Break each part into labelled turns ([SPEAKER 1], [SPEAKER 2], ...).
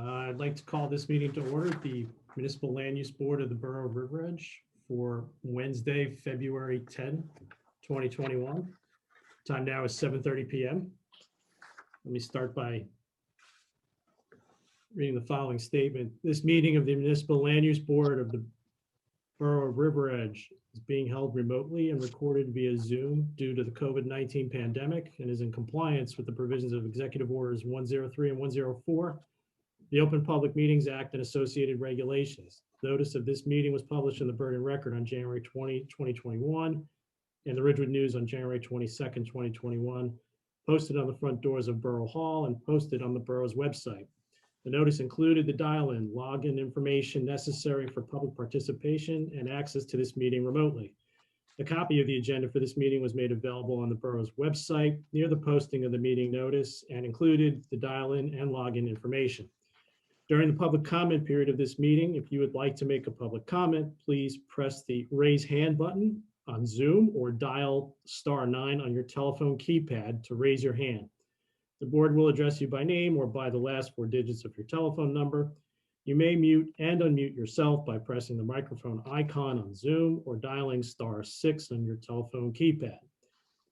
[SPEAKER 1] I'd like to call this meeting to order, the Municipal Land Use Board of the Borough of River Edge for Wednesday, February 10, 2021. Time now is 7:30 p.m. Let me start by reading the following statement. This meeting of the Municipal Land Use Board of the Borough of River Edge is being held remotely and recorded via Zoom due to the COVID-19 pandemic and is in compliance with the provisions of Executive Orders 103 and 104, the Open Public Meetings Act and associated regulations. Notice of this meeting was published in the Bergen Record on January 20, 2021, and the Ridgewood News on January 22nd, 2021, posted on the front doors of Borough Hall and posted on the borough's website. The notice included the dial-in, login information necessary for public participation and access to this meeting remotely. A copy of the agenda for this meeting was made available on the borough's website near the posting of the meeting notice and included the dial-in and login information. During the public comment period of this meeting, if you would like to make a public comment, please press the raise hand button on Zoom or dial *9 on your telephone keypad to raise your hand. The board will address you by name or by the last four digits of your telephone number. You may mute and unmute yourself by pressing the microphone icon on Zoom or dialing *6 on your telephone keypad.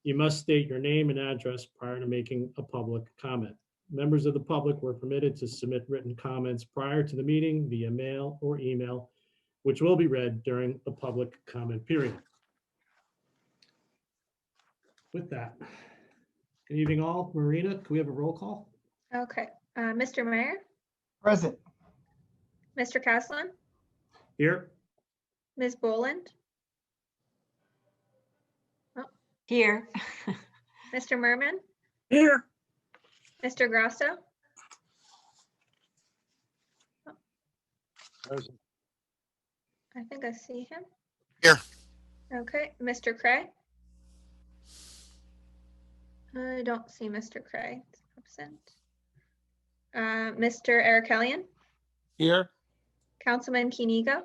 [SPEAKER 1] You must state your name and address prior to making a public comment. Members of the public were permitted to submit written comments prior to the meeting via mail or email, which will be read during the public comment period. With that, good evening all. Marina, can we have a roll call?
[SPEAKER 2] Okay, Mr. Mayor,
[SPEAKER 3] Present.
[SPEAKER 2] Mr. Caslin,
[SPEAKER 1] Here.
[SPEAKER 2] Ms. Boland,
[SPEAKER 4] Here.
[SPEAKER 2] Mr. Merman,
[SPEAKER 3] Here.
[SPEAKER 2] Mr. Grasso,
[SPEAKER 3] Present.
[SPEAKER 2] I think I see him.
[SPEAKER 5] Here.
[SPEAKER 2] Okay, Mr. Cray. I don't see Mr. Cray, he's absent. Mr. Erikellian,
[SPEAKER 5] Here.
[SPEAKER 2] Councilman Kinigo,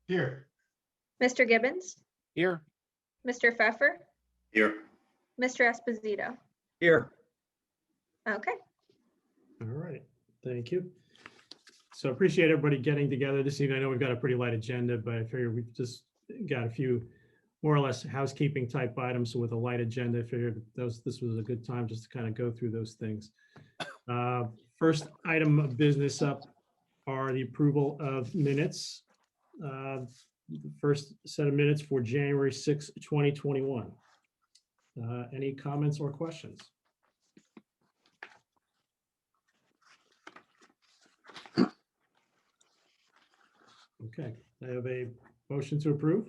[SPEAKER 3] Here.
[SPEAKER 2] Mr. Gibbons,
[SPEAKER 5] Here.
[SPEAKER 2] Mr. Pfeffer,
[SPEAKER 5] Here.
[SPEAKER 2] Mr. Esposito.
[SPEAKER 3] Here.
[SPEAKER 2] Okay,
[SPEAKER 1] All right, thank you. So appreciate everybody getting together this evening. I know we've got a pretty light agenda, but I figured we've just got a few more or less housekeeping type items. So with a light agenda, I figured this was a good time just to kind of go through those things. First item of business up are the approval of minutes. The first set of minutes for January 6, 2021. Any comments or questions? Okay, I have a motion to approve.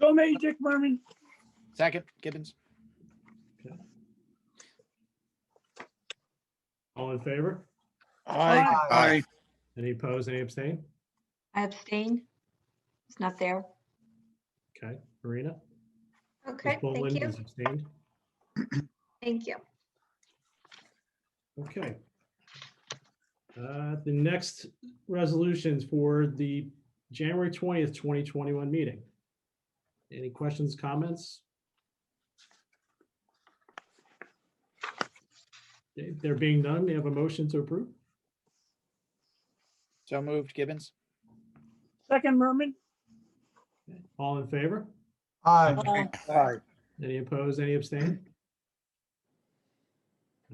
[SPEAKER 3] So made, Dick Merman.
[SPEAKER 5] Second, Gibbons.
[SPEAKER 1] Okay. All in favor?
[SPEAKER 3] Aye.
[SPEAKER 1] Any opposed, any abstain?
[SPEAKER 4] I abstain. It's not there.
[SPEAKER 1] Okay, Marina?
[SPEAKER 2] okay,
[SPEAKER 1] Ms.
[SPEAKER 2] thank
[SPEAKER 1] Boland
[SPEAKER 2] you,
[SPEAKER 1] is abstained.
[SPEAKER 2] thank you.
[SPEAKER 1] Okay. The next resolutions for the January 20th, 2021 meeting. Any questions, comments? Okay, there being none, may I have a motion to approve?
[SPEAKER 5] So moved, Gibbons.
[SPEAKER 3] Second, Merman.
[SPEAKER 1] Okay, all in favor?
[SPEAKER 3] Aye. Aye.
[SPEAKER 1] Any opposed, any abstain?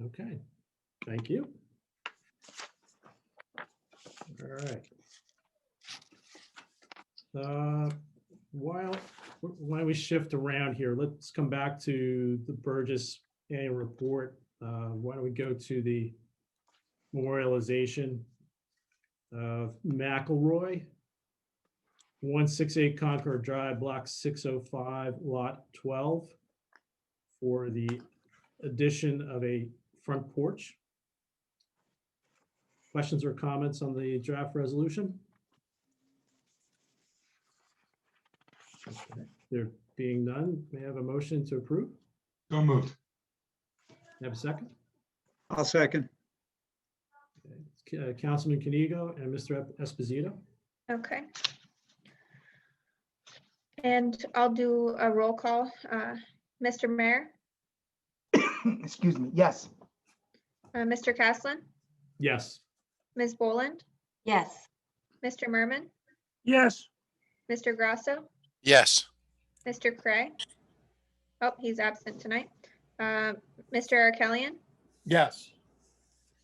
[SPEAKER 1] Okay, thank you. All right. Why don't we shift around here? Let's come back to the Burgess annual report. Why don't we go to the memorialization of McElroy, 168 Concord Drive, Block 605, Lot 12, for the addition of a front porch. Questions or comments on the draft resolution? Okay. There being none, may I have a motion to approve?
[SPEAKER 6] So moved.
[SPEAKER 1] Have a second?
[SPEAKER 6] I'll second.
[SPEAKER 1] Okay. Councilman Kinigo and Mr. Esposito.
[SPEAKER 2] Okay. And I'll do a roll call. Mr. Mayor,
[SPEAKER 3] Excuse me. Yes.
[SPEAKER 2] Mr. Caslin,
[SPEAKER 1] Yes.
[SPEAKER 2] Ms. Boland,
[SPEAKER 4] Yes.
[SPEAKER 2] Mr. Merman,
[SPEAKER 3] Yes.
[SPEAKER 2] Mr. Grasso,
[SPEAKER 7] Yes.
[SPEAKER 2] Mr. Cray. Oh, he's absent tonight. Mr. Arkelian,
[SPEAKER 3] Yes.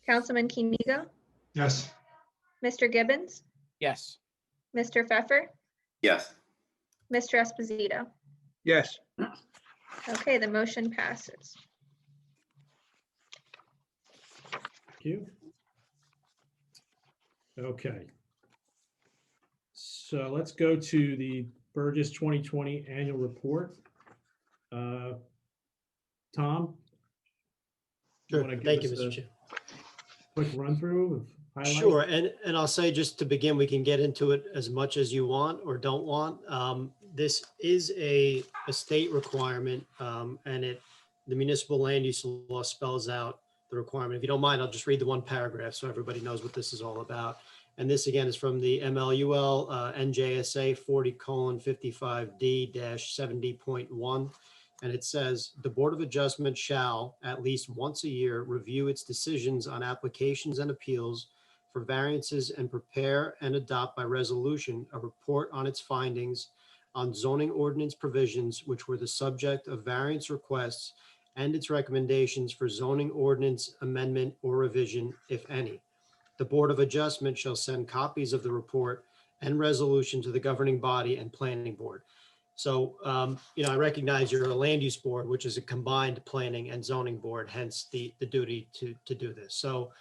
[SPEAKER 2] Councilman Kenigo,
[SPEAKER 6] Yes.
[SPEAKER 2] Mr. Gibbons,
[SPEAKER 5] Yes.
[SPEAKER 2] Mr. Pfeffer,
[SPEAKER 5] Yes.
[SPEAKER 2] Mr. Esposito.
[SPEAKER 6] Yes.
[SPEAKER 2] Okay, the motion passes.
[SPEAKER 1] Thank you. Okay. So let's go to the Burgess 2020 annual report. Tom?
[SPEAKER 8] Sure.
[SPEAKER 1] wanna give
[SPEAKER 8] Thank you,
[SPEAKER 1] us
[SPEAKER 8] Mr.
[SPEAKER 1] a
[SPEAKER 8] Chair.
[SPEAKER 1] Quick run through of highlights?
[SPEAKER 8] Sure, and I'll say just to begin, we can get into it as much as you want or don't want. This is a state requirement, and the municipal land use law spells out the requirement. If you don't mind, I'll just read the one paragraph so everybody knows what this is all about. And this again is from the MLUL NJSA 40:55D-70.1. And it says, the Board of Adjustment shall, at least once a year, review its decisions on applications and appeals for variances and prepare and adopt by resolution a report on its findings on zoning ordinance provisions which were the subject of variance requests and its recommendations for zoning ordinance amendment or revision, if any. The Board of Adjustment shall send copies of the report and resolution to the governing body and planning board. So, I recognize you're a land use board, which is a combined planning and zoning board, hence the duty to do this. So,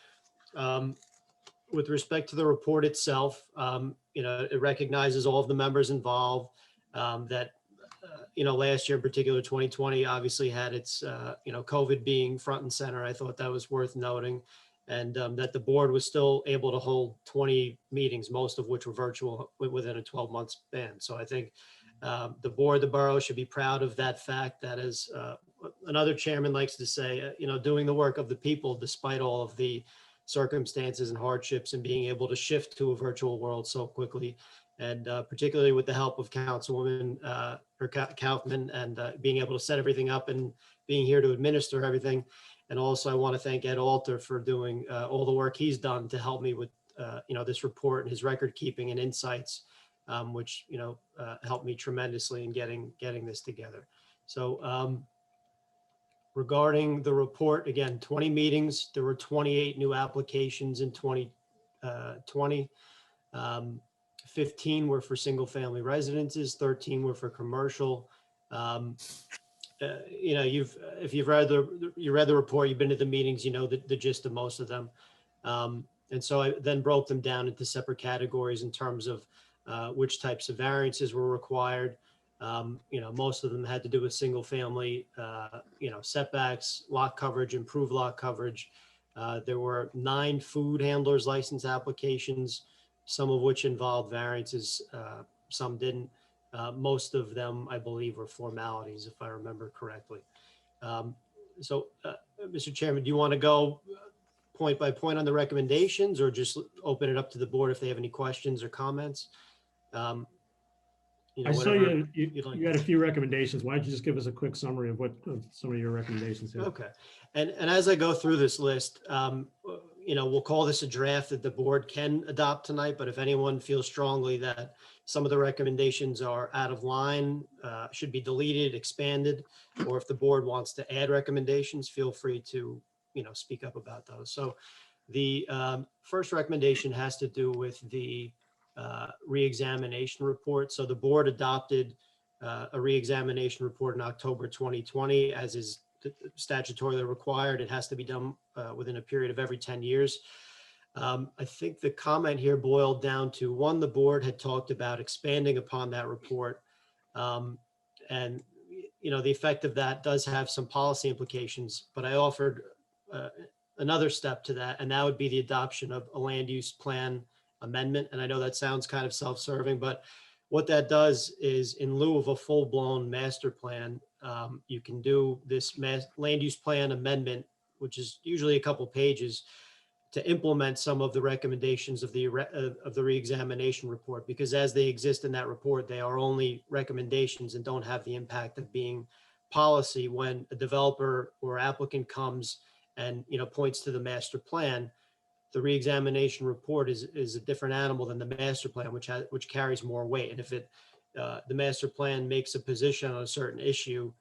[SPEAKER 8] with respect to the report itself, it recognizes all of the members involved, that, last year in particular, 2020 obviously had its, COVID being front and center. I thought that was worth noting. And that the board was still able to hold 20 meetings, most of which were virtual within a 12-month span. So I think the board, the borough should be proud of that fact. That is, another chairman likes to say, doing the work of the people despite all of the circumstances and hardships, and being able to shift to a virtual world so quickly. And particularly with the help of Councilwoman Kaufman, and being able to set everything up and being here to administer everything. And also I want to thank Ed Alter for doing all the work he's done to help me with this report and his record keeping and insights, which helped me tremendously in getting this together. So regarding the report, again, 20 meetings, there were 28 new applications in 2020. 15 were for single family residences, 13 were for commercial. If you've read the report, you've been to the meetings, you know the gist of most of them. And so I then broke them down into separate categories in terms of which types of variances were required. Most of them had to do with single family, setbacks, lot coverage, improved lot coverage. There were 9 food handlers license applications, some of which involved variances, some didn't. Most of them, I believe, were formalities, if I remember correctly. Mr. Chairman, do you want to go point by point on the recommendations, or just open it up to the board if they have any questions or comments?
[SPEAKER 1] I saw you
[SPEAKER 8] like.
[SPEAKER 1] had a few recommendations. Why don't you just give us a quick summary of what some of your recommendations are?
[SPEAKER 8] Okay. And as I go through this list, we'll call this a draft that the board can adopt tonight, but if anyone feels strongly that some of the recommendations are out of line, should be deleted, expanded, or if the board wants to add recommendations, feel free to, speak up about those. So the first recommendation has to do with the reexamination report. So the board adopted a reexamination report in October 2020, as is statutorily required. It has to be done within a period of every 10 years. I think the comment here boiled down to, one, the board had talked about expanding upon that report. And, the effect of that does have some policy implications, but I offered another step to that, and that would be the adoption of a land use plan amendment. And I know that sounds kind of self-serving, but what that does is, in lieu of a full-blown master plan, you can do this land use plan amendment, which is usually a couple pages, to implement some of the recommendations of the reexamination report, because as they exist in that report, they are only recommendations and don't have the impact of being policy. When a developer or applicant comes and points to the master plan, the reexamination report is a different animal than the master plan, which carries more weight. And if the master plan makes a position on a certain issue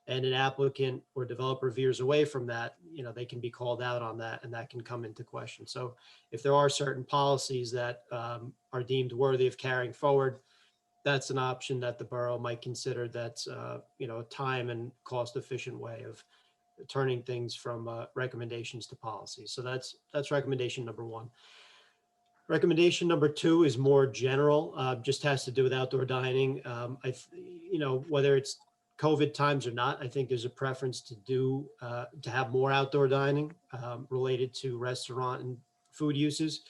[SPEAKER 8] and an applicant or developer veers away from that, they can be called out on that, and that can come into question. So if there are certain policies that are deemed worthy of carrying forward, that's an option that the borough might consider. That's a time and cost efficient way of turning things from recommendations to policies. So that's recommendation number one. Recommendation number two is more general, just has to do with outdoor dining. Whether it's COVID times or not, I think there's a preference to have more outdoor dining related to restaurant and food uses.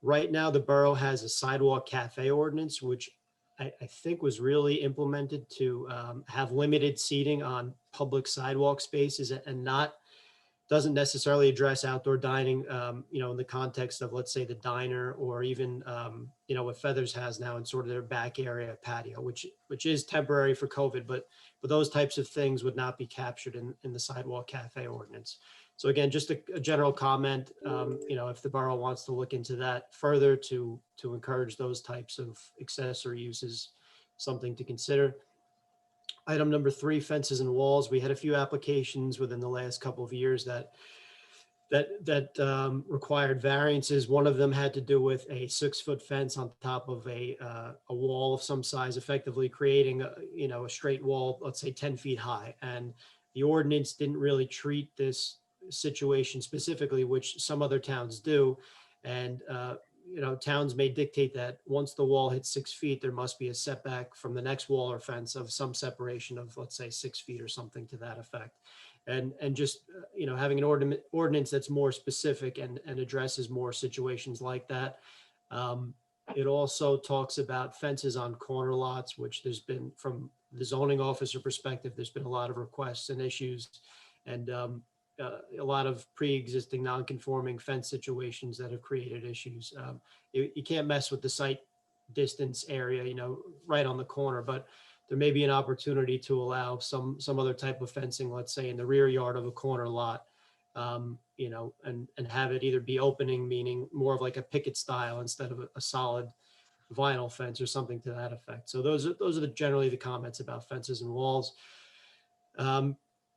[SPEAKER 8] Right now, the borough has a sidewalk cafe ordinance, which I think was really implemented to have limited seating on public sidewalk spaces and doesn't necessarily address outdoor dining, in the context of, let's say, the diner, or even, what Feathers has now in sort of their back area patio, which is temporary for COVID, but those types of things would not be captured in the sidewalk cafe ordinance. So again, just a general comment, if the borough wants to look into that further to encourage those types of accessory uses, something to consider. Item number three, fences and walls. We had a few applications within the last couple of years that required variances. One of them had to do with a 6-foot fence on top of a wall of some size, effectively creating a straight wall, let's say 10 feet high. And the ordinance didn't really treat this situation specifically, which some other towns do. And towns may dictate that once the wall hits 6 feet, there must be a setback from the next wall or fence of some separation of, let's say, 6 feet or something to that effect. And just, having an ordinance that's more specific and addresses more situations like that. It also talks about fences on corner lots, which there's been, from the zoning officer perspective, there's been a lot of requests and issues, and a lot of pre-existing non-conforming fence situations that have created issues. You can't mess with the site distance area, right on the corner, but there may be an opportunity to allow some other type of fencing, let's say in the rear yard of a corner lot, and have it either be opening, meaning more of like a picket style instead of a solid vinyl fence or something to that effect. So those are generally the comments about fences and walls.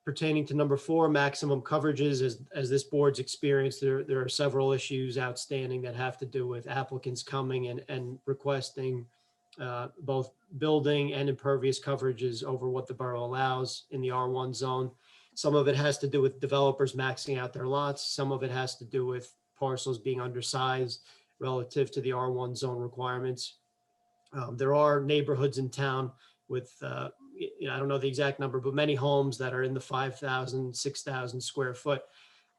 [SPEAKER 8] Pertaining to number four, maximum coverages, as this board's experienced, there are several issues outstanding that have to do with applicants coming and requesting both building and impervious coverages over what the borough allows in the R1 zone. Some of it has to do with developers maxing out their lots. Some of it has to do with parcels being undersized relative to the R1 zone requirements. There are neighborhoods in town with, I don't know the exact number, but many homes that are in the 5,000, 6,000 square foot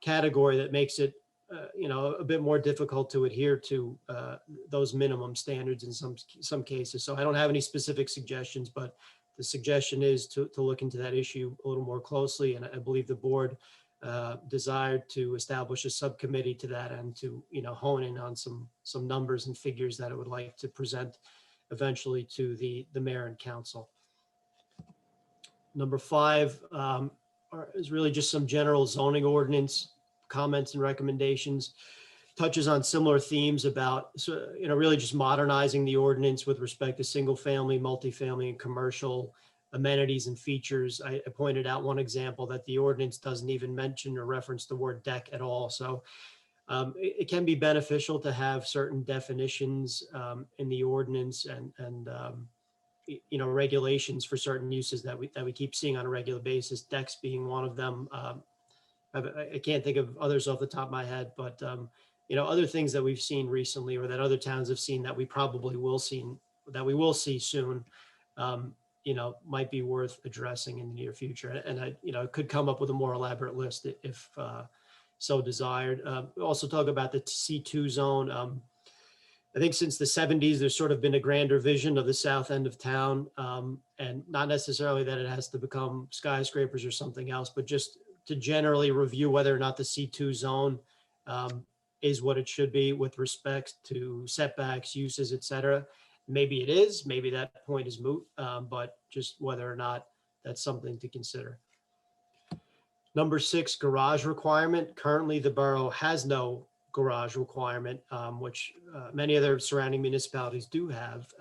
[SPEAKER 8] category that makes it, a bit more difficult to adhere to those minimum standards in some cases. So I don't have any specific suggestions, but the suggestion is to look into that issue a little more closely. And I believe the board desired to establish a subcommittee to that and to, hone in on some numbers and figures that it would like to present eventually to the mayor and council. Number five is really just some general zoning ordinance comments and recommendations. Touches on similar themes about, really just modernizing the ordinance with respect to single family, multifamily, and commercial amenities and features. I pointed out one example that the ordinance doesn't even mention or reference the word deck at all. So it can be beneficial to have certain definitions in the ordinance and regulations for certain uses that we keep seeing on a regular basis, decks being one of them. I can't think of others off the top of my head, but other things that we've seen recently or that other towns have seen that we probably will see soon, might be worth addressing in the near future. And I could come up with a more elaborate list if so desired. Also talk about the C2 zone. I think since the 70s, there's sort of been a grander vision of the south end of town, and not necessarily that it has to become skyscrapers or something else, but just to generally review whether or not the C2 zone is what it should be with respect to setbacks, uses, et cetera. Maybe it is, maybe that point is moot, but just whether or not that's something to consider. Number six, garage requirement. Currently, the borough has no garage requirement, which many other surrounding municipalities do have.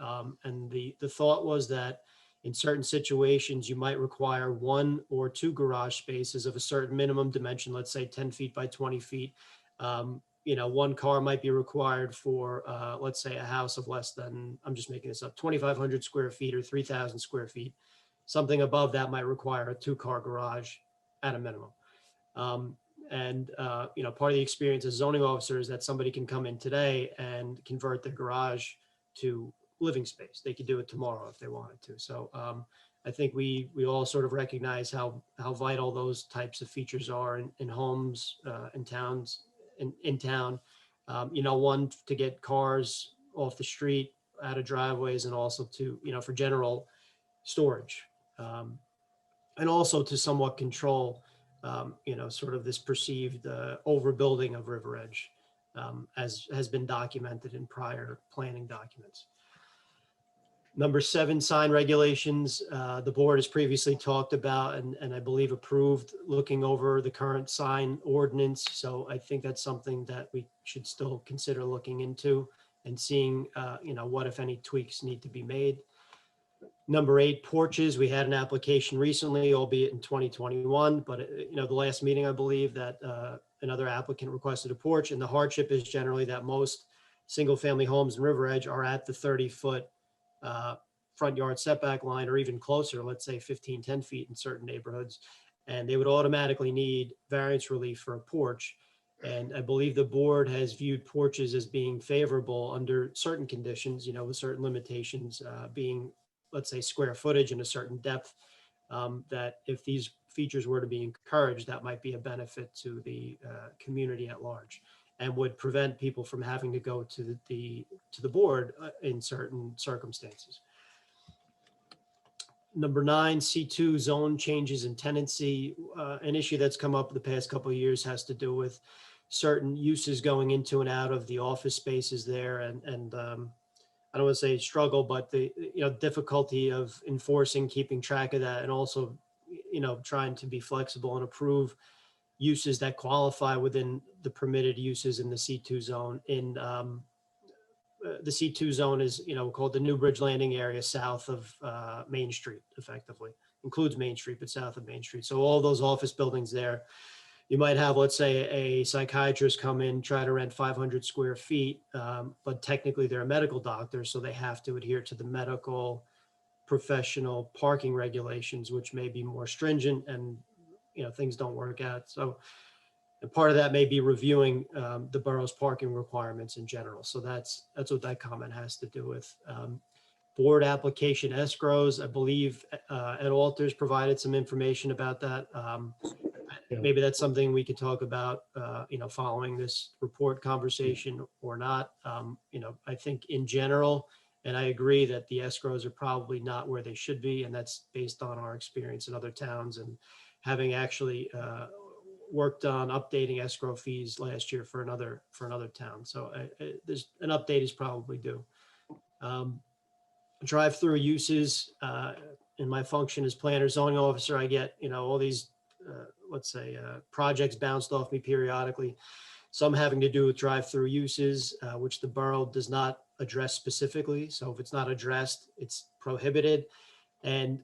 [SPEAKER 8] And the thought was that in certain situations, you might require 1 or 2 garage spaces of a certain minimum dimension, let's say 10 feet by 20 feet. You know, 1 car might be required for, let's say, a house of less than, I'm just making this up, 2,500 square feet or 3,000 square feet. Something above that might require a 2-car garage at a minimum. You know, part of the experience as zoning officer is that somebody can come in today and convert the garage to living space. They could do it tomorrow if they wanted to. So I think we all sort of recognize how vital those types of features are in homes, in towns, in town. You know, one, to get cars off the street, out of driveways, and also to, you know, for general storage. And also to somewhat control, you know, sort of this perceived overbuilding of River Edge, as has been documented in prior planning documents. Number 7, sign regulations. The board has previously talked about and I believe approved looking over the current sign ordinance. So I think that's something that we should still consider looking into and seeing, you know, what, if any, tweaks need to be made. Number 8, porches. We had an application recently, albeit in 2021, but you know, the last meeting, I believe that another applicant requested a porch, and the hardship is generally that most single-family homes in River Edge are at the 30-foot front yard setback line, or even closer, let's say 15, 10 feet in certain neighborhoods, and they would automatically need variance relief for a porch. And I believe the board has viewed porches as being favorable under certain conditions, you know, with certain limitations, being, let's say, square footage and a certain depth, that if these features were to be encouraged, that might be a benefit to the community at large, and would prevent people from having to go to the board in certain circumstances. Number 9, C2 zone changes in tenancy. An issue that's come up the past couple of years has to do with certain uses going into and out of the office spaces there, and I don't want to say struggle, but the, you know, difficulty of enforcing, keeping track of that, and also, you know, trying to be flexible and approve uses that qualify within the permitted uses in the C2 zone. In the C2 zone is, you know, called the Newbridge Landing area south of Main Street, effectively. Includes Main Street, but south of Main Street. So all those office buildings there, you might have, let's say, a psychiatrist come in, try to rent 500 square feet, but technically they're a medical doctor, so they have to adhere to the medical professional parking regulations, which may be more stringent, and, you know, things don't work out. So, and part of that may be reviewing the borough's parking requirements in general. So that's what that comment has to do with. Board application escrows, I believe Ed Walters provided some information about that.
[SPEAKER 1] Yeah.
[SPEAKER 8] Maybe that's something we could talk about, you know, following this report conversation or not. You know, I think in general, and I agree that the escrows are probably not where they should be, and that's based on our experience in other towns and having actually worked on updating escrow fees last year for another town. So there's an update is probably due. Drive-through uses, in my function as planner zoning officer, I get, you know, all these let's say projects bounced off me periodically, some having to do with drive-through uses, which the borough does not address specifically. So if it's not addressed, it's prohibited. And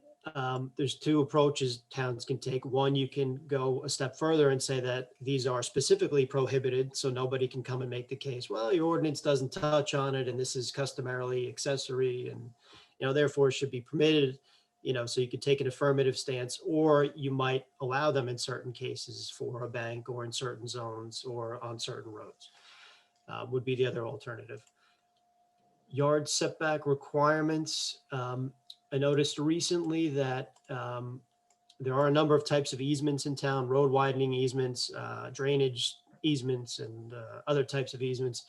[SPEAKER 8] there's 2 approaches towns can take. One, you can go a step further and say that these are specifically prohibited, so nobody can come and make the case, well, your ordinance doesn't touch on it, and this is customarily accessory, and, you know, therefore it should be permitted. You know, so you could take an affirmative stance, or you might allow them in certain cases for a bank, or in certain zones, or on certain roads, would be the other alternative. Yard setback requirements. I noticed recently that there are a number of types of easements in town: road widening easements, drainage easements, and other types of easements.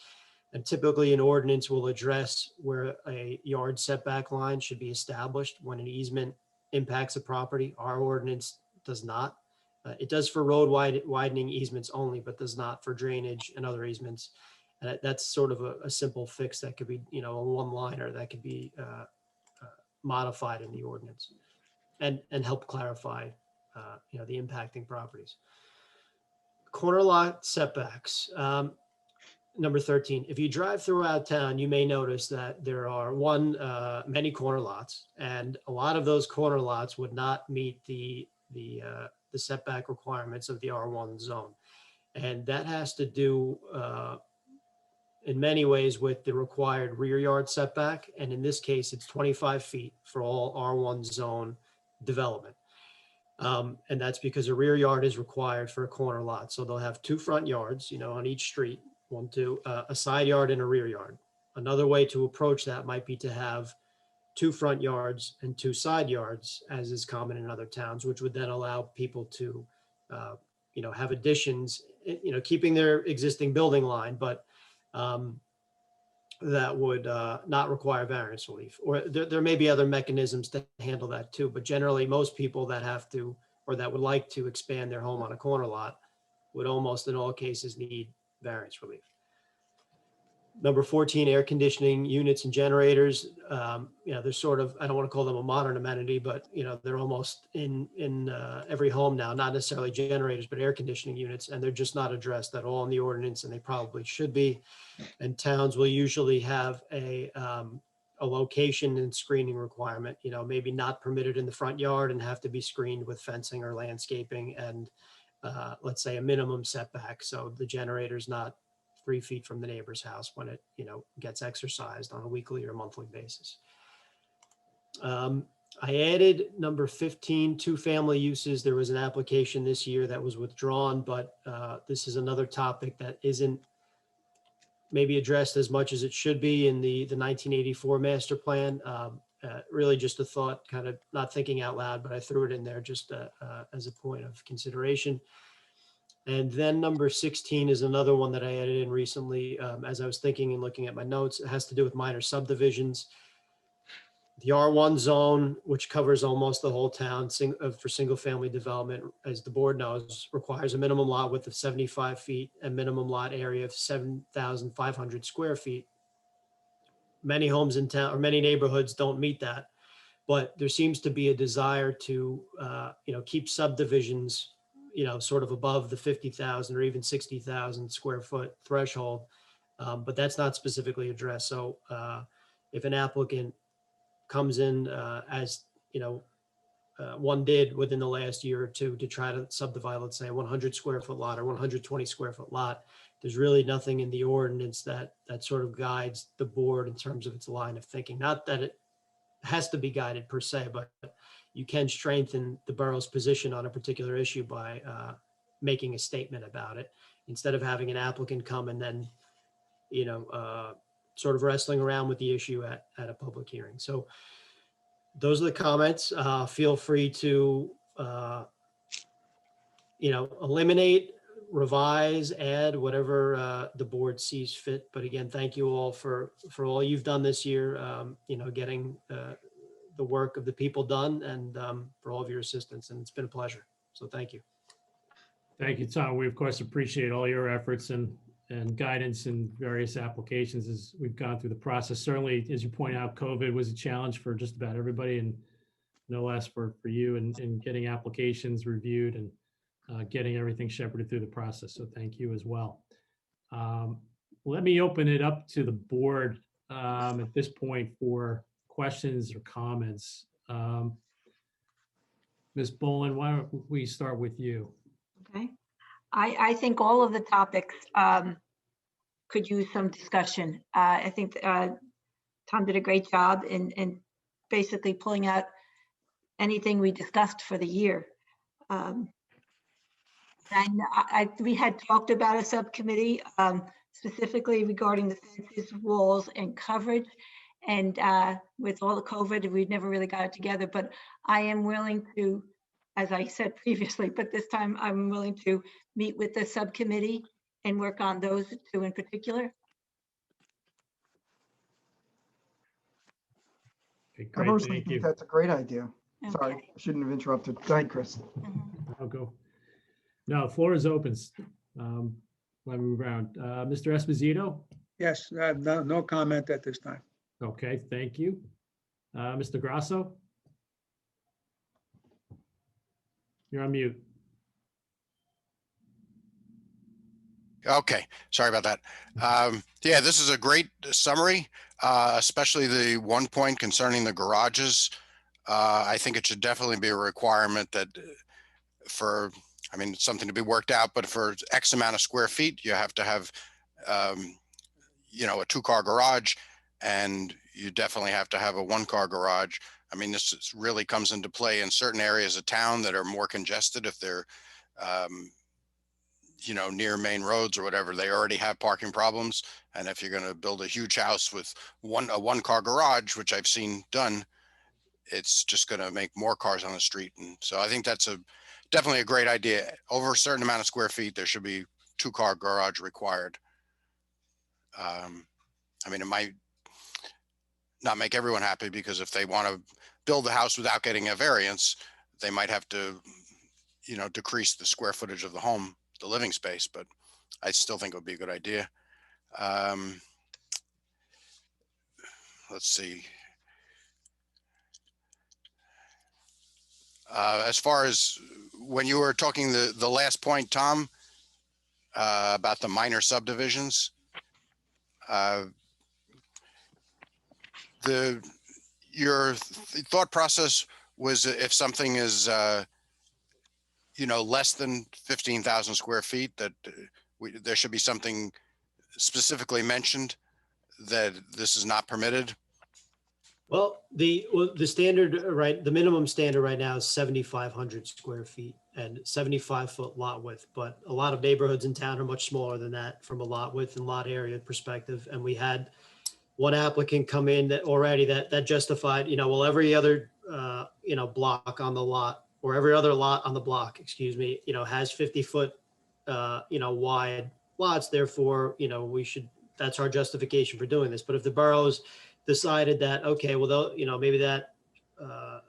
[SPEAKER 8] And typically an ordinance will address where a yard setback line should be established when an easement impacts a property. Our ordinance does not. It does for road widening easements only, but does not for drainage and other easements. And that's sort of a simple fix that could be, you know, a one-liner that could be modified in the ordinance and help clarify, you know, the impacting properties. Corner lot setbacks. number 13, if you drive throughout town, you may notice that there are many corner lots, and a lot of those corner lots would not meet the setback requirements of the R1 zone. And that has to do in many ways with the required rear yard setback. And in this case, it's 25 feet for all R1 zone development. And that's because a rear yard is required for a corner lot. So they'll have 2 front yards, on each street, a side yard and a rear yard. Another way to approach that might be to have 2 front yards and 2 side yards, as is common in other towns, which would then allow people to, have additions, keeping their existing building line, but that would not require variance relief. Or there may be other mechanisms to handle that too, but generally most people that have to, or that would like to expand their home on a corner lot would almost in all cases need variance relief. Number 14, air conditioning units and generators. They're sort of, I don't want to call them a modern amenity, but they're almost in every home now, not necessarily generators, but air conditioning units, and they're just not addressed at all in the ordinance, and they probably should be. And towns will usually have a location and screening requirement, maybe not permitted in the front yard and have to be screened with fencing or landscaping, and let's say a minimum setback. So the generator's not 3 feet from the neighbor's house when it, gets exercised on a weekly or monthly basis. I added number 15, 2-family uses. There was an application this year that was withdrawn, but this is another topic that isn't maybe addressed as much as it should be in the 1984 master plan. Really just a thought, kind of not thinking out loud, but I threw it in there just as a point of consideration. And then number 16 is another one that I added in recently as I was thinking and looking at my notes. It has to do with minor subdivisions. The R1 zone, which covers almost the whole town for single family development, as the board knows, requires a minimum lot width of 75 feet and minimum lot area of 7,500 square feet. Many homes in town or many neighborhoods don't meet that, but there seems to be a desire to, keep subdivisions sort of above the 50,000 or even 60,000 square foot threshold. But that's not specifically addressed. So if an applicant comes in as, one did within the last year or two to try to subdivide, let's say a 100 square foot lot or 120 square foot lot, there's really nothing in the ordinance that sort of guides the board in terms of its line of thinking. Not that it has to be guided per se, but you can strengthen the borough's position on a particular issue by making a statement about it instead of having an applicant come and then, sort of wrestling around with the issue at a public hearing. So those are the comments. Feel free to, eliminate, revise, add, whatever the board sees fit. But again, thank you all for all you've done this year, getting the work of the people done and for all of your assistance. And it's been a pleasure. So thank you.
[SPEAKER 1] Thank you, Tom. We, of course, appreciate all your efforts and guidance in various applications as we've gone through the process. Certainly, as you point out, COVID was a challenge for just about everybody, and no less for you in getting applications reviewed and getting everything shepherded through the process. So thank you as well. Let me open it up to the board at this point for questions or comments. Ms. Bolin, why don't we start with you?
[SPEAKER 4] Okay. I think all of the topics could use some discussion. I think Tom did a great job in basically pulling out anything we discussed for the year. And we had talked about a subcommittee specifically regarding the fences, walls, and coverage. And with all the COVID, we never really got it together. But I am willing to, as I said previously, but this time I'm willing to meet with the subcommittee and work on those two in particular.
[SPEAKER 1] Okay,
[SPEAKER 7] I
[SPEAKER 1] great,
[SPEAKER 7] personally
[SPEAKER 1] thank
[SPEAKER 7] think
[SPEAKER 1] you.
[SPEAKER 7] that's a great idea. Sorry,
[SPEAKER 4] Okay.
[SPEAKER 7] I shouldn't have interrupted. Go ahead, Chris.
[SPEAKER 1] I'll go. No, floor is open. Let me move around. Mr. Esposito?
[SPEAKER 3] Yes, no comment at this time.
[SPEAKER 1] Okay, thank you. Mr. Grasso? You're on mute.
[SPEAKER 9] Okay, sorry about that. Yeah, this is a great summary, especially the one point concerning the garages. I think it should definitely be a requirement that for, I mean, it's something to be worked out, but for X amount of square feet, you have to have, you know, a 2-car garage, and you definitely have to have a 1-car garage. I mean, really comes into play in certain areas of town that are more congested if they're, you know, near main roads or whatever. They already have parking problems. And if you're going to build a huge house with a 1-car garage, which I've seen done, it's just going to make more cars on the street. And so I think that's definitely a great idea. Over a certain amount of square feet, there should be 2-car garage required. I mean, it might not make everyone happy, because if they want to build the house without getting a variance, they might have to, you know, decrease the square footage of the home, the living space, but I still think it would be a good idea. Let's see. As far as when you were talking the last point, Tom, about the minor subdivisions, your thought process was if something is, you know, less than 15,000 square feet, that there should be something specifically mentioned that this is not permitted.
[SPEAKER 8] Well, the standard, right, the minimum standard right now is 7,500 square feet and 75-foot lot width. But a lot of neighborhoods in town are much smaller than that from a lot width and lot area perspective. And we had one applicant come in that justified, you know, well, every other, you know, block on the lot, or every other lot on the block, excuse me, you know, has 50-foot, you know, wide lots. Therefore, you know, that's our justification for doing this. But if the boroughs decided that, okay, well, you know, maybe that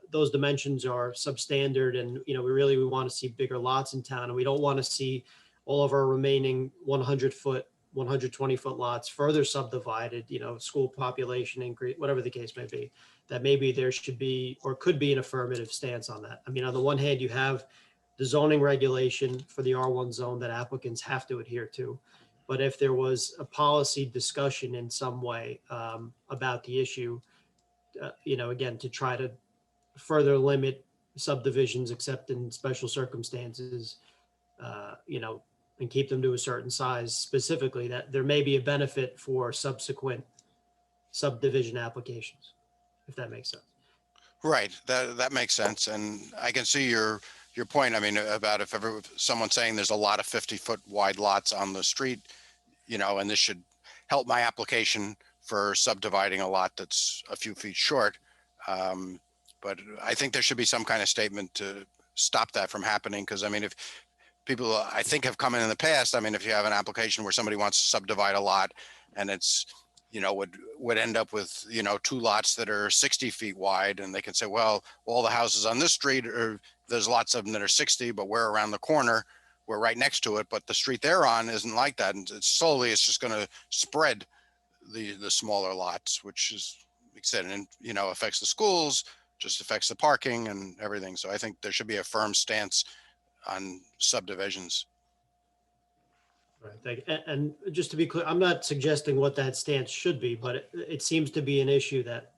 [SPEAKER 8] those dimensions are substandard, and, you know, we want to see bigger lots in town, and we don't want to see all of our remaining 100-foot, 120-foot lots further subdivided, you know, school population increase, whatever the case may be, that maybe there should be, or could be, an affirmative stance on that. I mean, on the one hand, you have the zoning regulation for the R1 zone that applicants have to adhere to. But if there was a policy discussion in some way about the issue, you know, again, to try to further limit subdivisions except in special circumstances, you know, and keep them to a certain size specifically, that there may be a benefit for subsequent subdivision applications, if that makes sense.
[SPEAKER 9] Right, that makes sense, and I can see your point. I mean, about if someone's saying there's a lot of 50-foot wide lots on the street, you know, and this should help my application for subdividing a lot that's a few feet short. But I think there should be some kind of statement to stop that from happening, because I mean, if people, I think, have come in the past, I mean, if you have an application where somebody wants to subdivide a lot and it's, you know, would end up with, you know, 2 lots that are 60 feet wide, and they can say, well, all the houses on this street there's lots of them that are 60, but we're around the corner, we're right next to it, but the street they're on isn't like that. And it's just going to spread the smaller lots, which is, like I said, and, you know, affects the schools, just affects the parking and everything. So I think there should be a firm stance on subdivisions.
[SPEAKER 8] Right. Thank you. And just to be clear, I'm not suggesting what that stance should be, but it seems to be an issue that,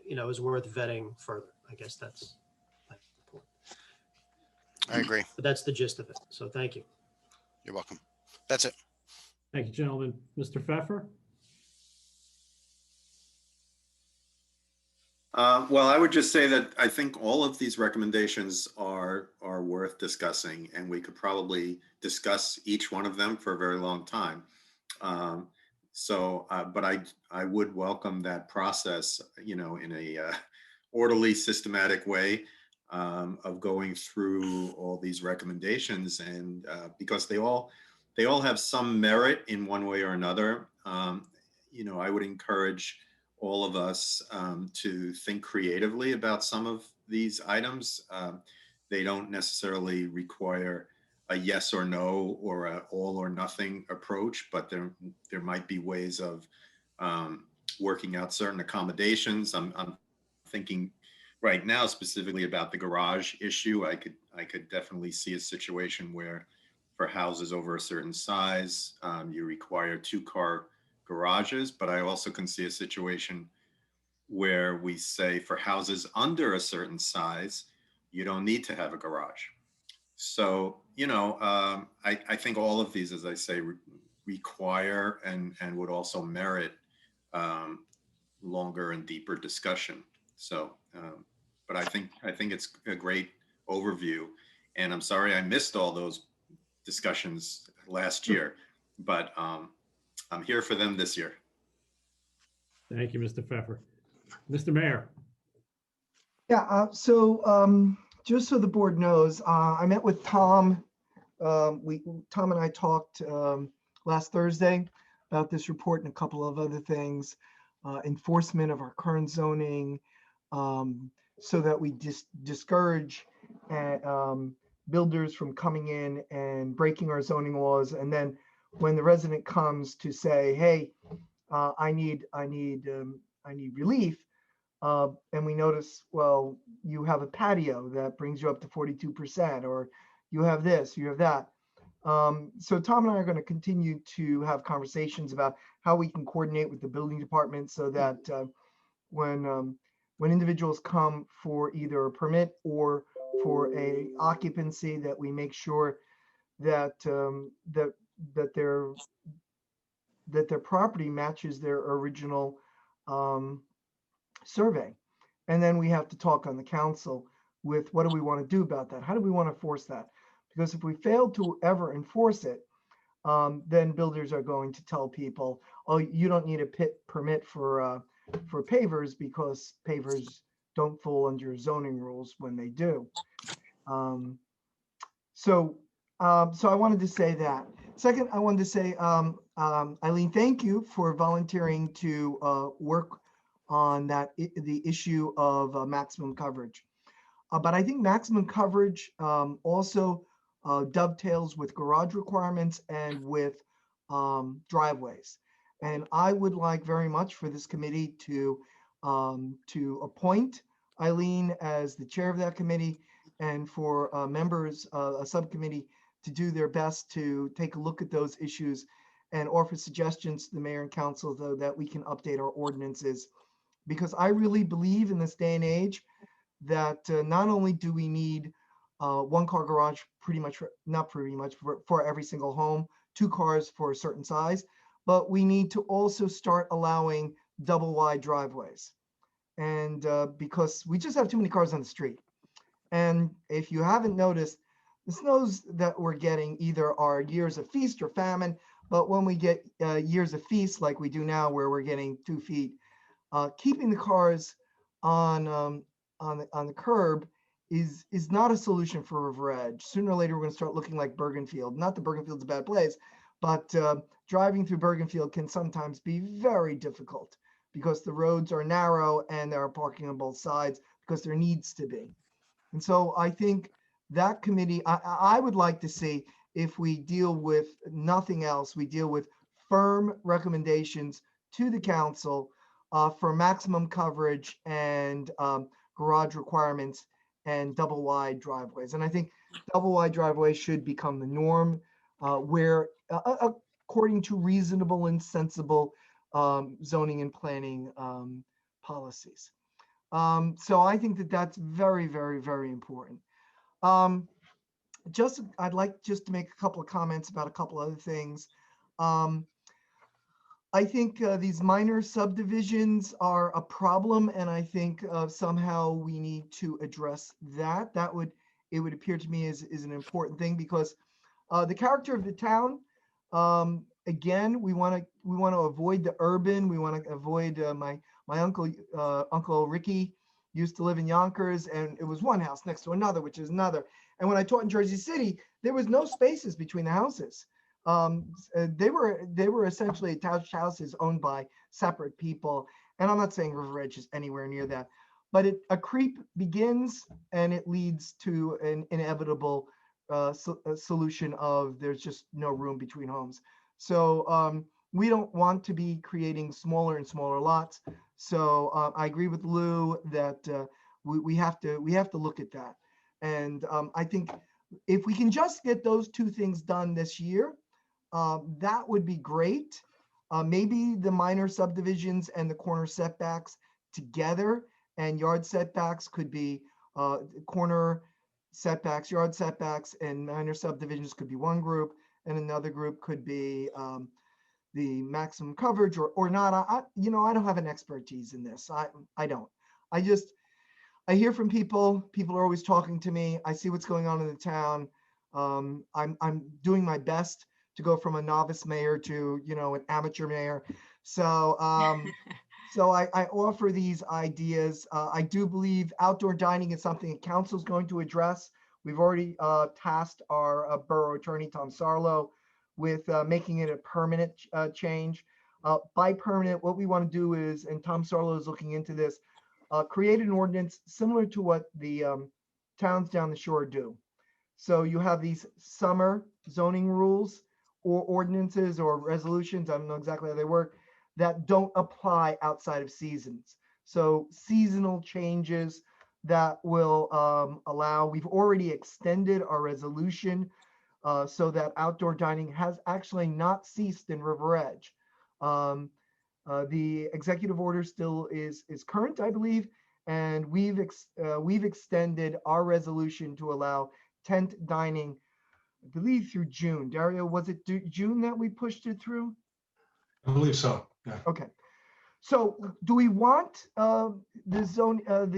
[SPEAKER 8] you know, is worth vetting further. I guess that's the point.
[SPEAKER 9] I agree.
[SPEAKER 8] But that's the gist of it. So thank you.
[SPEAKER 9] You're welcome. That's it.
[SPEAKER 1] Thank you, gentlemen. Mr. Pfeffer?
[SPEAKER 10] Well, I would just say that I think all of these recommendations are worth discussing, and we could probably discuss each one of them for a very long time. But I would welcome that process, you know, in a orderly, systematic way of going through all these recommendations, and because they all have some merit in one way or another. You know, I would encourage all of us to think creatively about some of these items. They don't necessarily require a yes or no or a all or nothing approach, but there might be ways of working out certain accommodations. I'm thinking right now specifically about the garage issue. I could definitely see a situation where, for houses over a certain size, you require 2-car garages, but I also can see a situation where we say for houses under a certain size, you don't need to have a garage. So, I think all of these, as I say, require and would also merit longer and deeper discussion. So, but I think it's a great overview. And I'm sorry I missed all those discussions last year, but I'm here for them this year.
[SPEAKER 1] Thank you, Mr. Pfeffer. Mr. Mayor.
[SPEAKER 7] Yeah, just so the board knows, I met with Tom. Tom and I talked last Thursday about this report and a couple of other things, enforcement of our current zoning, so that we discourage builders from coming in and breaking our zoning laws. And then when the resident comes to say, hey, I need relief, and we notice, well, you have a patio that brings you up to 42%, or you have this, you have that. So Tom and I are going to continue to have conversations about how we can coordinate with the building department so that when individuals come for either a permit or for a occupancy, that we make sure that that their property matches their original survey. And then we have to talk on the council with what do we want to do about that? How do we want to force that? Because if we fail to ever enforce it, then builders are going to tell people, oh, you don't need a permit for pavers because pavers don't fall under zoning rules when they do. So I wanted to say that. Second, I wanted to say, Eileen, thank you for volunteering to work on the issue of maximum coverage. But I think maximum coverage also dovetails with garage requirements and with driveways. And I would like very much for this committee to appoint Eileen as the chair of that committee, and for members, a subcommittee, to do their best to take a look at those issues and offer suggestions to the mayor and council, though, that we can update our ordinances. Because I really believe in this day and age that not only do we need 1-car garage for every single home, 2 cars for a certain size, but we need to also start allowing double wide driveways. And because we just have too many cars on the street. And if you haven't noticed, the snows that we're getting either are years of feast or famine, but when we get years of feast like we do now, where we're getting 2 feet, keeping the cars on the curb is not a solution for River Edge. Sooner or later, we're going to start looking like Bergenfield. Not that Bergenfield's a bad place, but driving through Bergenfield can sometimes be very difficult because the roads are narrow and there are parking on both sides because there needs to be. And so I think that committee, I would like to see, if we deal with nothing else, we deal with firm recommendations to the council for maximum coverage and garage requirements and double wide driveways. And I think double wide driveways should become the norm, where according to reasonable and sensible zoning and planning policies. So I think that that's very, very, very important. I'd like just to make a couple of comments about a couple other things. I think these minor subdivisions are a problem, and I think somehow we need to address that. It would appear to me is an important thing, because the character of the town, again, we want to avoid the urban. We want to avoid my uncle Ricky used to live in Yonkers, and it was one house next to another, which is another. And when I taught in Jersey City, there was no spaces between the houses. They were essentially attached houses owned by separate people. And I'm not saying River Edge is anywhere near that, but a creep begins and it leads to an inevitable solution of there's just no room between homes. So we don't want to be creating smaller and smaller lots. So I agree with Lou that we have to look at that. And I think if we can just get those two things done this year, that would be great. Maybe the minor subdivisions and the corner setbacks together, and yard setbacks could be corner setbacks, yard setbacks, and minor subdivisions could be one group, and another group could be the maximum coverage or not. I don't have an expertise in this. I don't. I hear from people. People are always talking to me. I see what's going on in the town. I'm doing my best to go from a novice mayor to, an amateur mayor. So, so I offer these ideas. I do believe outdoor dining is something that council is going to address. We've already tasked our borough attorney, Tom Sarlo, with making it a permanent change. By permanent, what we want to do is, and Tom Sarlo is looking into this, create an ordinance similar to what the towns down the shore do. So you have these summer zoning rules or ordinances or resolutions, I don't know exactly how they work, that don't apply outside of seasons. So seasonal changes that will allow, we've already extended our resolution so that outdoor dining has actually not ceased in River Edge. The executive order still is current, I believe, and we've extended our resolution to allow tent dining, I believe, through June. Dario, was it June that we pushed it through?
[SPEAKER 6] I believe so, yeah.
[SPEAKER 7] Okay. So do we want the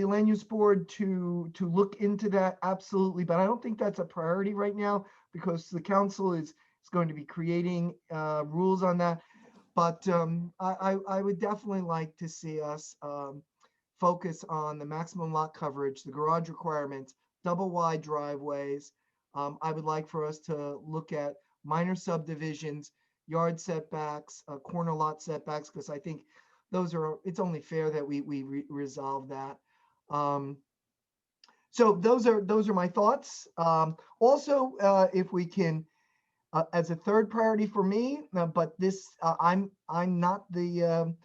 [SPEAKER 7] land use board to look into that? Absolutely, but I don't think that's a priority right now because the council is going to be creating rules on that. But I would definitely like to see us focus on the maximum lot coverage, the garage requirements, double wide driveways. I would like for us to look at minor subdivisions, yard setbacks, corner lot setbacks, because I think it's only fair that we resolve that. So those are my thoughts. Also, if we can, as a third priority for me, but this I'm not the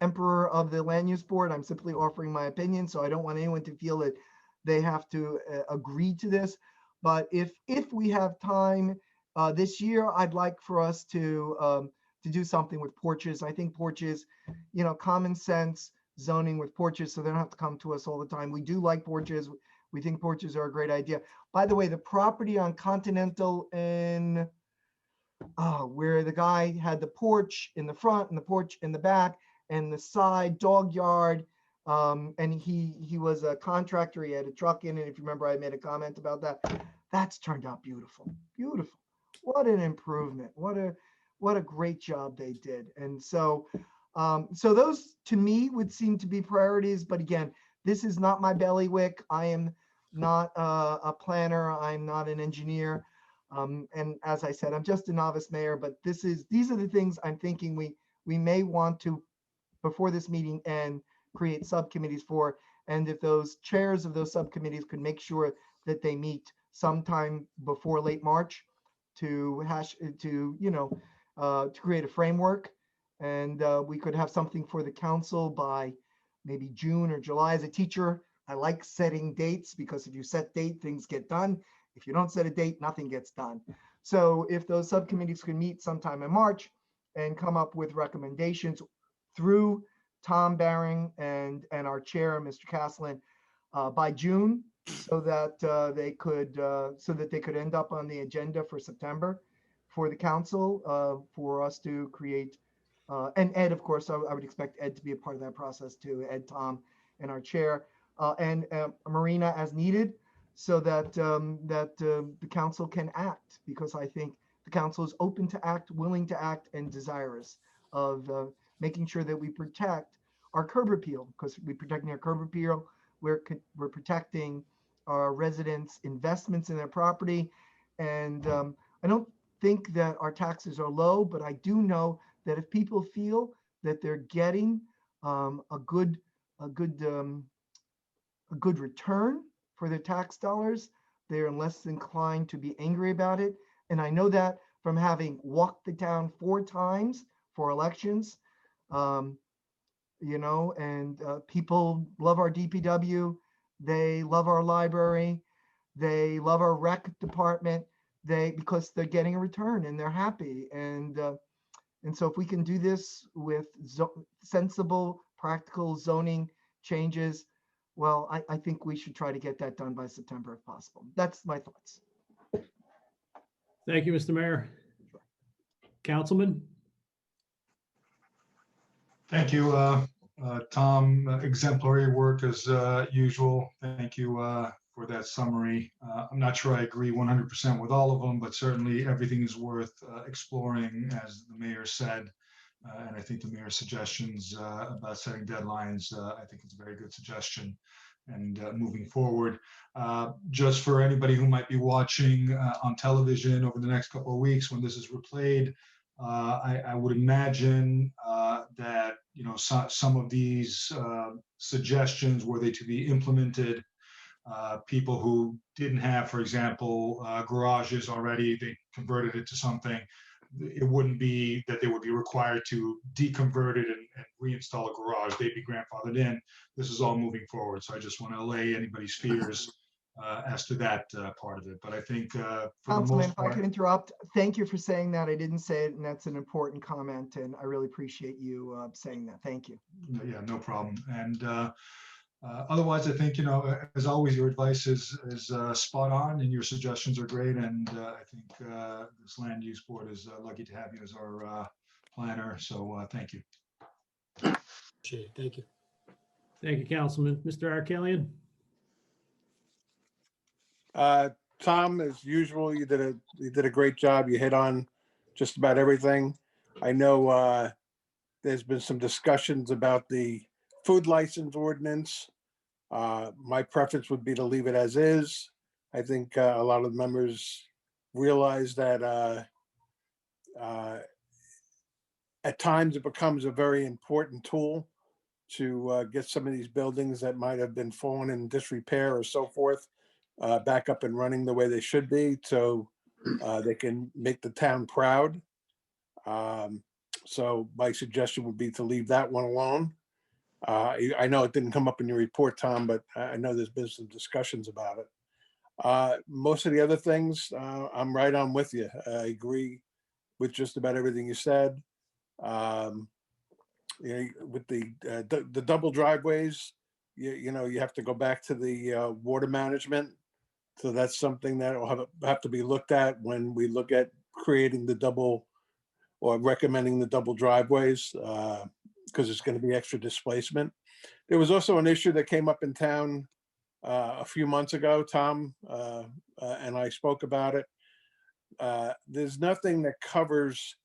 [SPEAKER 7] emperor of the land use board. I'm simply offering my opinion, so I don't want anyone to feel that they have to agree to this. But if we have time this year, I'd like for us to do something with porches. I think porches, common sense zoning with porches, so they don't have to come to us all the time. We do like porches. We think porches are a great idea. By the way, the property on Continental in where the guy had the porch in the front and the porch in the back and the side dog yard, and he was a contractor. He had a truck in it. If you remember, I made a comment about that. That's turned out beautiful, beautiful. What an improvement! What a great job they did. And so, so those to me would seem to be priorities. But again, this is not my bailiwick. I am not a planner. I'm not an engineer. And as I said, I'm just a novice mayor. But these are the things I'm thinking we may want to, before this meeting end, create subcommittees for. And if those chairs of those subcommittees could make sure that they meet sometime before late March to create a framework, and we could have something for the council by maybe June or July. As a teacher, I like setting dates because if you set date, things get done. If you don't set a date, nothing gets done. So if those subcommittees could meet sometime in March and come up with recommendations through Tom Baring and our chair, Mr. Caslin, by June, so that they could end up on the agenda for September for the council, for us to create, and Ed, of course, I would expect Ed to be a part of that process too, Ed, Tom, and our chair, and Marina as needed, so that the council can act, because I think the council is open to act, willing to act, and desirous of making sure that we protect our curb appeal, because we're protecting our curb appeal, we're protecting our residents' investments in their property, and I don't think that our taxes are low, but I do know that if people feel that they're getting a good return for their tax dollars, they're less inclined to be angry about it. And I know that from having walked the town 4 times for elections, and people love our DPW, they love our library, They love our rec department. Because they're getting a return and they're happy. And so if we can do this with sensible, practical zoning changes, well, I think we should try to get that done by September if possible. That's my thoughts.
[SPEAKER 1] Thank you, Mr. Mayor. Councilman?
[SPEAKER 6] Thank you, Tom. Exemplary work as usual. Thank you for that summary. I'm not sure I agree 100% with all of them, but certainly everything is worth exploring, as the mayor said. And I think the mayor's suggestions about setting deadlines, I think it's a very good suggestion. And moving forward, just for anybody who might be watching on television over the next couple of weeks when this is replayed, I would imagine that some of these suggestions, were they to be implemented, people who didn't have, for example, garages already, they converted it to something. It wouldn't be that they would be required to deconvert it and reinstall a garage. They'd be grandfathered in. This is all moving forward. So I just want to allay anybody's fears as to that part of it. But I think for the
[SPEAKER 7] Councilman,
[SPEAKER 6] most
[SPEAKER 7] if I
[SPEAKER 6] part,
[SPEAKER 7] could interrupt, thank you for saying that. I didn't say it, and that's an important comment, and I really appreciate you saying that. Thank you.
[SPEAKER 6] yeah, no problem. And otherwise, I think, as always, your advice is spot on and your suggestions are great. And I think this land use board is lucky to have you as our planner. So thank you.
[SPEAKER 8] Appreciate it. Thank you.
[SPEAKER 1] Thank you, Councilman. Mr. Arkelian?
[SPEAKER 11] Tom, as usual, you did a great job. You hit on just about everything. I know there's been some discussions about the food license ordinance. My preference would be to leave it as is. I think a lot of the members realize that at times it becomes a very important tool to get some of these buildings that might have been fallen in disrepair or so forth back up and running the way they should be, so they can make the town proud. So my suggestion would be to leave that one alone. I know it didn't come up in your report, Tom, but I know there's been some discussions about it. Most of the other things, I'm right on with you. I agree with just about everything you said. With the double driveways, you have to go back to the water management. So that's something that will have to be looked at when we look at creating the double or recommending the double driveways, because it's going to be extra displacement. There was also an issue that came up in town a few months ago, Tom, and I spoke about it. There's nothing that covers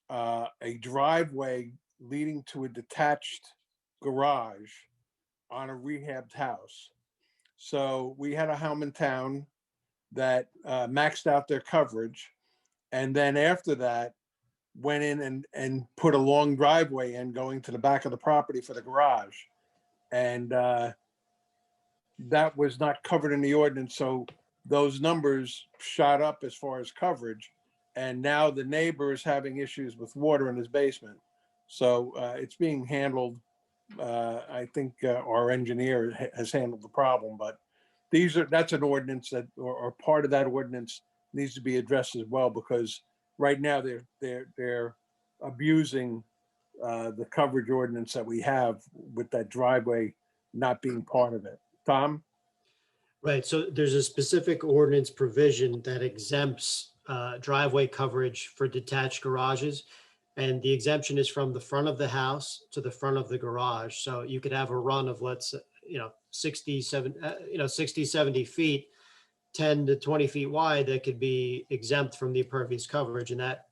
[SPEAKER 11] a driveway leading to a detached garage on a rehabbed house. So we had a home in town that maxed out their coverage, and then after that went in and put a long driveway in going to the back of the property for the garage, and that was not covered in the ordinance. So those numbers shot up as far as coverage, and now the neighbor is having issues with water in his basement. So it's being handled. I think our engineer has handled the problem, but that's an ordinance that, or part of that ordinance needs to be addressed as well, because right now they're abusing the coverage ordinance that we have with that driveway not being part of it. Tom?
[SPEAKER 8] Right, so there's a specific ordinance provision that exempts driveway coverage for detached garages. And the exemption is from the front of the house to the front of the garage. So you could have a run of, 60, 70 feet, 10 to 20 feet wide, that could be exempt from the impervious coverage. And that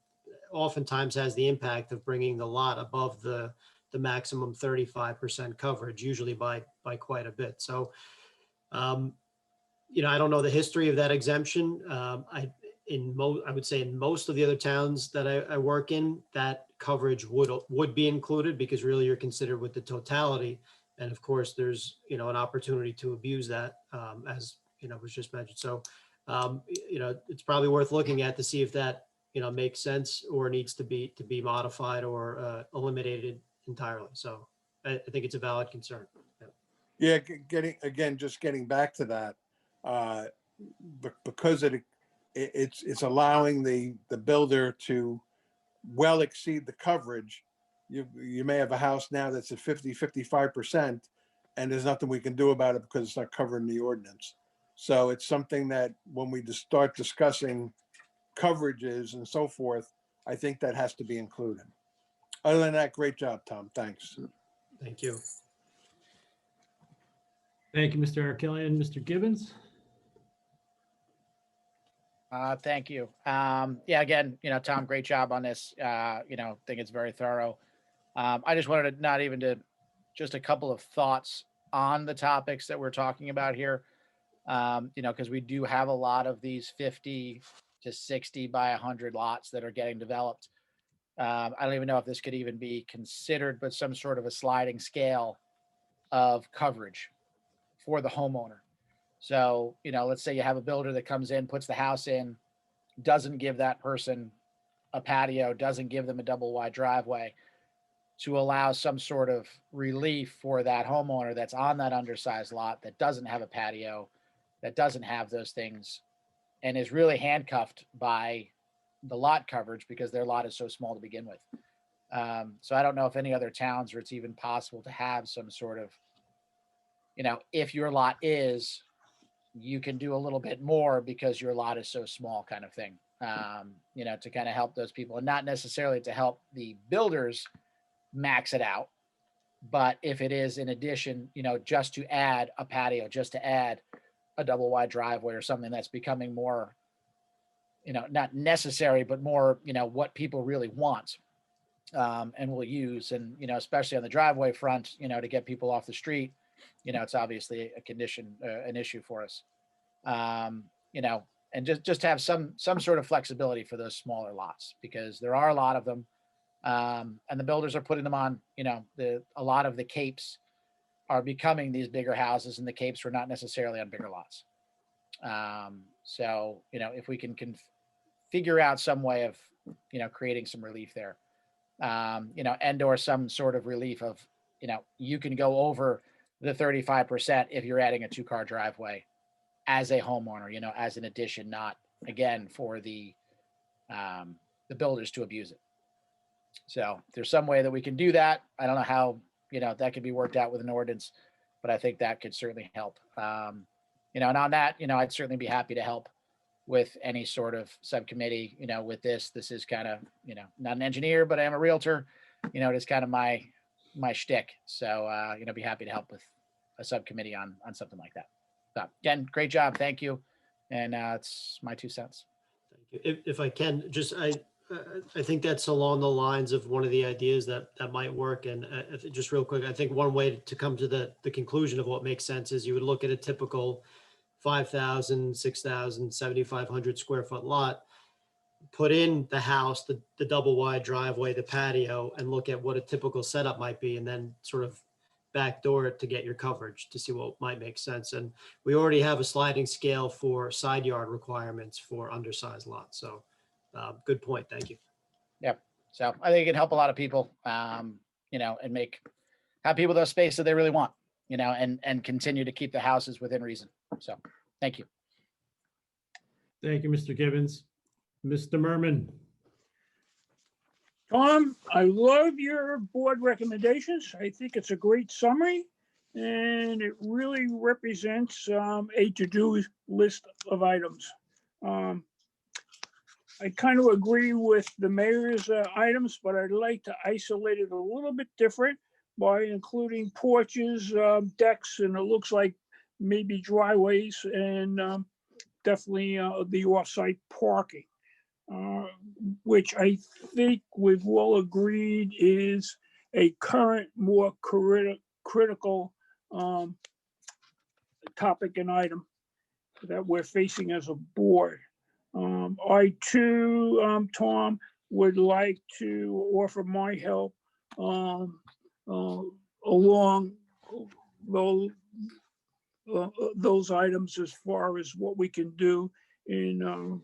[SPEAKER 8] oftentimes has the impact of bringing the lot above the maximum 35% coverage, usually by quite a bit. So, I don't know the history of that exemption. I would say in most of the other towns that I work in, that coverage would be included, because really you're considered with the totality. And of course, there's, an opportunity to abuse that, as, was just mentioned. So, it's probably worth looking at to see if that, makes sense or needs to be modified or eliminated entirely. So I think it's a valid concern.
[SPEAKER 11] Yeah, getting back to that, because it's allowing the builder to well exceed the coverage. You may have a house now that's at 55%, and there's nothing we can do about it because it's not covered in the ordinance. So it's something that when we just start discussing coverages and so forth, I think that has to be included. Other than that, great job, Tom. Thanks.
[SPEAKER 8] Thank you.
[SPEAKER 1] Thank you, Mr. Arkelian. Mr. Gibbons?
[SPEAKER 5] Thank you. Yeah, again, Tom, great job on this. Think it's very thorough. I just wanted to not even to just a couple of thoughts on the topics that we're talking about here. Because we do have a lot of these 50 to 60 by 100 lots that are getting developed. I don't even know if this could even be considered, but some sort of a sliding scale of coverage for the homeowner. So, let's say you have a builder that comes in, puts the house in, doesn't give that person a patio, doesn't give them a double wide driveway, to allow some sort of relief for that homeowner that's on that undersized lot that doesn't have a patio, that doesn't have those things, and is really handcuffed by the lot coverage because their lot is so small to begin with. So I don't know if any other towns where it's even possible to have some sort of, if your lot is, you can do a little bit more because your lot is so small kind of thing, to kind of help those people, and not necessarily to help the builders max it out. But if it is in addition, just to add a patio, just to add a double wide driveway or something that's becoming more, not necessary, but more, what people really want and will use. And, especially on the driveway front, to get people off the street, it's obviously a condition, an issue for us. And just have some sort of flexibility for those smaller lots, because there are a lot of them. And the builders are putting them on, a lot of the capes are becoming these bigger houses, and the capes were not necessarily on bigger lots. So, if we can figure out some way of, creating some relief there, and or some sort of relief of, you can go over the 35% if you're adding a 2-car driveway as a homeowner, as an addition, not again for the builders to abuse it. So if there's some way that we can do that. I don't know how, that could be worked out with an ordinance, but I think that could certainly help. And on that, I'd certainly be happy to help with any sort of subcommittee, with this. This is kind of, not an engineer, but I am a realtor. It is kind of my shtick. So, be happy to help with a subcommittee on something like that. So again, great job. Thank you. And it's my 2 cents.
[SPEAKER 8] Thank you. If I can, I think that's along the lines of one of the ideas that might work. And just real quick, I think one way to come to the conclusion of what makes sense is you would look at a typical 5,000, 6,000, 7,500 square foot lot, put in the house, the double wide driveway, the patio, and look at what a typical setup might be, and then sort of backdoor it to get your coverage to see what might make sense. And we already have a sliding scale for side yard requirements for undersized lots. So good point. Thank you.
[SPEAKER 5] Yep. So I think it can help a lot of people, and have people those space that they really want, and continue to keep the houses within reason. So thank you.
[SPEAKER 1] Thank you, Mr. Gibbons. Mr. Merman?
[SPEAKER 12] Tom, I love your board recommendations. I think it's a great summary, and it really represents a to-do list of items. I kind of agree with the mayor's items, but I'd like to isolate it a little bit different by including porches, decks, and it looks like maybe driveways, and definitely the off-site parking, which I think we've all agreed is a current, more critical topic and item that we're facing as a board. I too, Tom, would like to offer my help along those items as far as what we can do in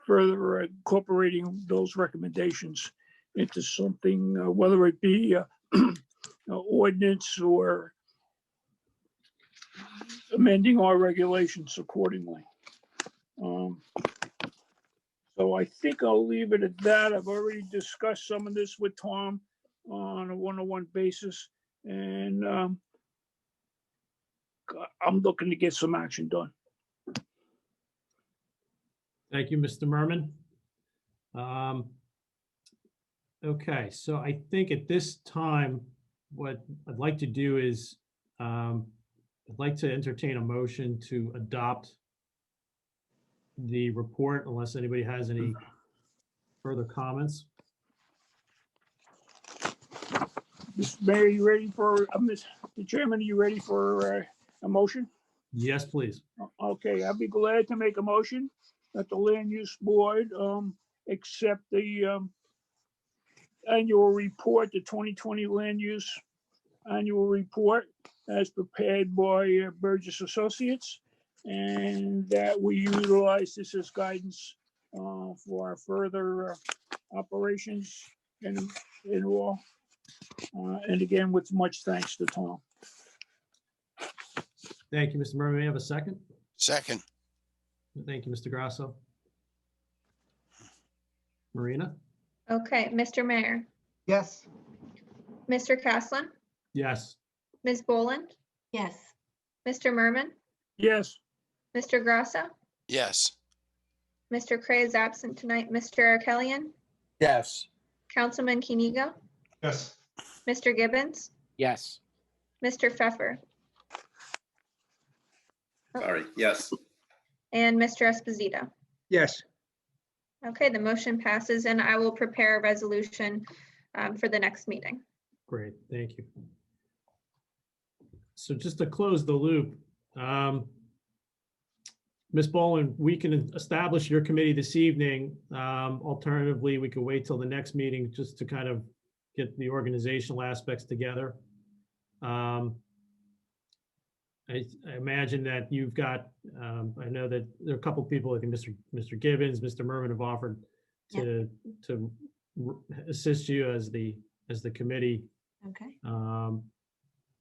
[SPEAKER 12] further incorporating those recommendations into something, whether it be ordinance or amending our regulations accordingly. So I think I'll leave it at that. I've already discussed some of this with Tom on a one-on-one basis. And I'm looking to get some action done.
[SPEAKER 1] Thank you, Mr. Merman. Okay, so I think at this time, what I'd like to do is, I'd like to entertain a motion to adopt the report unless anybody has any further comments.
[SPEAKER 12] Mr. Mayor, you ready for, Mr. Chairman, are you ready for a motion?
[SPEAKER 1] Yes, please.
[SPEAKER 12] Okay, I'd be glad to make a motion that the Land Use Board accept the annual report, the 2020 Land Use Annual Report as prepared by Burgess Associates, and that we utilize this as guidance for our further operations and all. And again, with much thanks to Tom.
[SPEAKER 1] Thank you, Mr. Merman. May I have a second?
[SPEAKER 9] Second.
[SPEAKER 1] Thank you, Mr. Grasso. Marina?
[SPEAKER 2] Okay, Mr. Mayor,
[SPEAKER 7] Yes.
[SPEAKER 2] Mr. Caslin,
[SPEAKER 1] Yes.
[SPEAKER 2] Ms. Boland,
[SPEAKER 4] Yes.
[SPEAKER 2] Mr. Merman,
[SPEAKER 12] Yes,
[SPEAKER 2] Mr. Grasso,
[SPEAKER 9] Yes.
[SPEAKER 2] Mr. Cray is absent tonight, Mr. Arkelian,
[SPEAKER 11] Yes.
[SPEAKER 2] Councilman Kenigo,
[SPEAKER 6] Yes.
[SPEAKER 2] Mr. Gibbons,
[SPEAKER 5] Yes.
[SPEAKER 2] Mr. Pfeffer,
[SPEAKER 10] Sorry, yes.
[SPEAKER 2] and Mr. Esposito.
[SPEAKER 3] Yes,
[SPEAKER 2] Okay, the motion passes, and I will prepare a resolution for the next meeting.
[SPEAKER 1] Great, thank you. So just to close the loop, Ms. Boland, we can establish your committee this evening. Alternatively, we could wait till the next meeting just to kind of get the organizational aspects together. I imagine that you've got, I know that there are a couple people, I think Mr. Gibbons, Mr. Merman have offered to assist you as the committee.
[SPEAKER 4] Okay.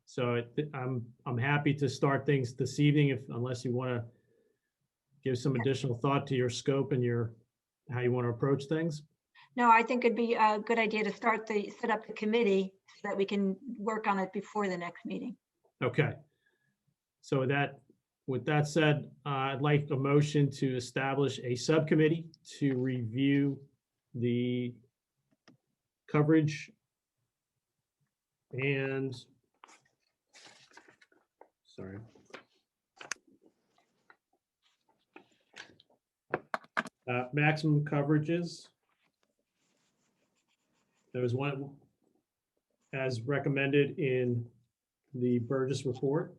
[SPEAKER 1] So I'm happy to start things this evening unless you want to give some additional thought to your scope and how you want to approach things.
[SPEAKER 4] No, I think it'd be a good idea to set up the committee so that we can work on it before the next meeting.
[SPEAKER 1] Okay. So with that said, I'd like a motion to establish a subcommittee to review the coverage and, sorry. Maximum coverages. There was one as recommended in the Burgess report.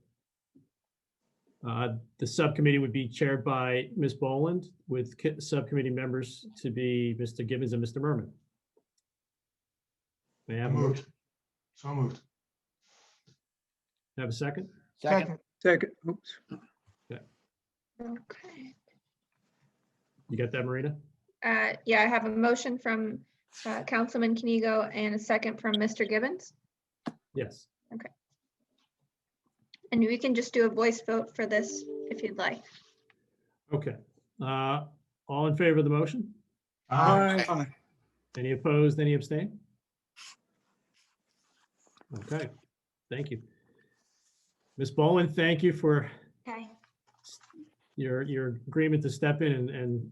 [SPEAKER 1] The subcommittee would be chaired by Ms. Boland with subcommittee members to be Mr. Gibbons and Mr. Merman. May I have a motion?
[SPEAKER 6] So moved.
[SPEAKER 1] Have a second?
[SPEAKER 5] Second.
[SPEAKER 3] second, oops.
[SPEAKER 2] Okay.
[SPEAKER 1] You got that, Marina?
[SPEAKER 2] Yeah, I have a motion from Councilman Kenigo and a second from Mr. Gibbons.
[SPEAKER 1] Yes.
[SPEAKER 2] And we can just do a voice vote for this if you'd like.
[SPEAKER 1] Okay. All in favor of the motion?
[SPEAKER 3] Aye.
[SPEAKER 1] Any opposed, any abstain? Okay, thank you. Ms. Boland, thank you for
[SPEAKER 4] Okay.
[SPEAKER 1] your agreement to step in and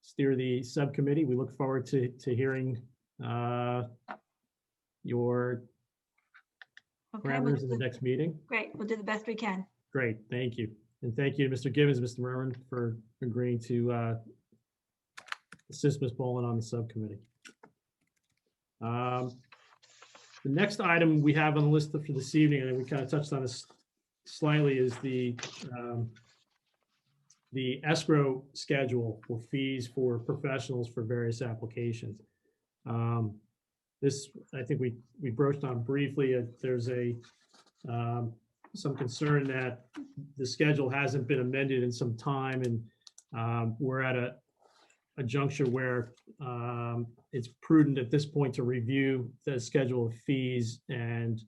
[SPEAKER 1] steer the subcommittee. We look forward to hearing your
[SPEAKER 4] Okay.
[SPEAKER 1] parameters in the next meeting.
[SPEAKER 4] Great. We'll do the best we can.
[SPEAKER 1] Great, thank you. And thank you to Mr. Gibbons, Mr. Merman for agreeing to assist Ms. Boland on the subcommittee. The next item we have on the list for this evening, and we kind of touched on this slightly, is the escrow schedule for fees for professionals for various applications. This, I think we broached on briefly. There's some concern that the schedule hasn't been amended in some time, and we're at a juncture where it's prudent at this point to review the schedule of fees and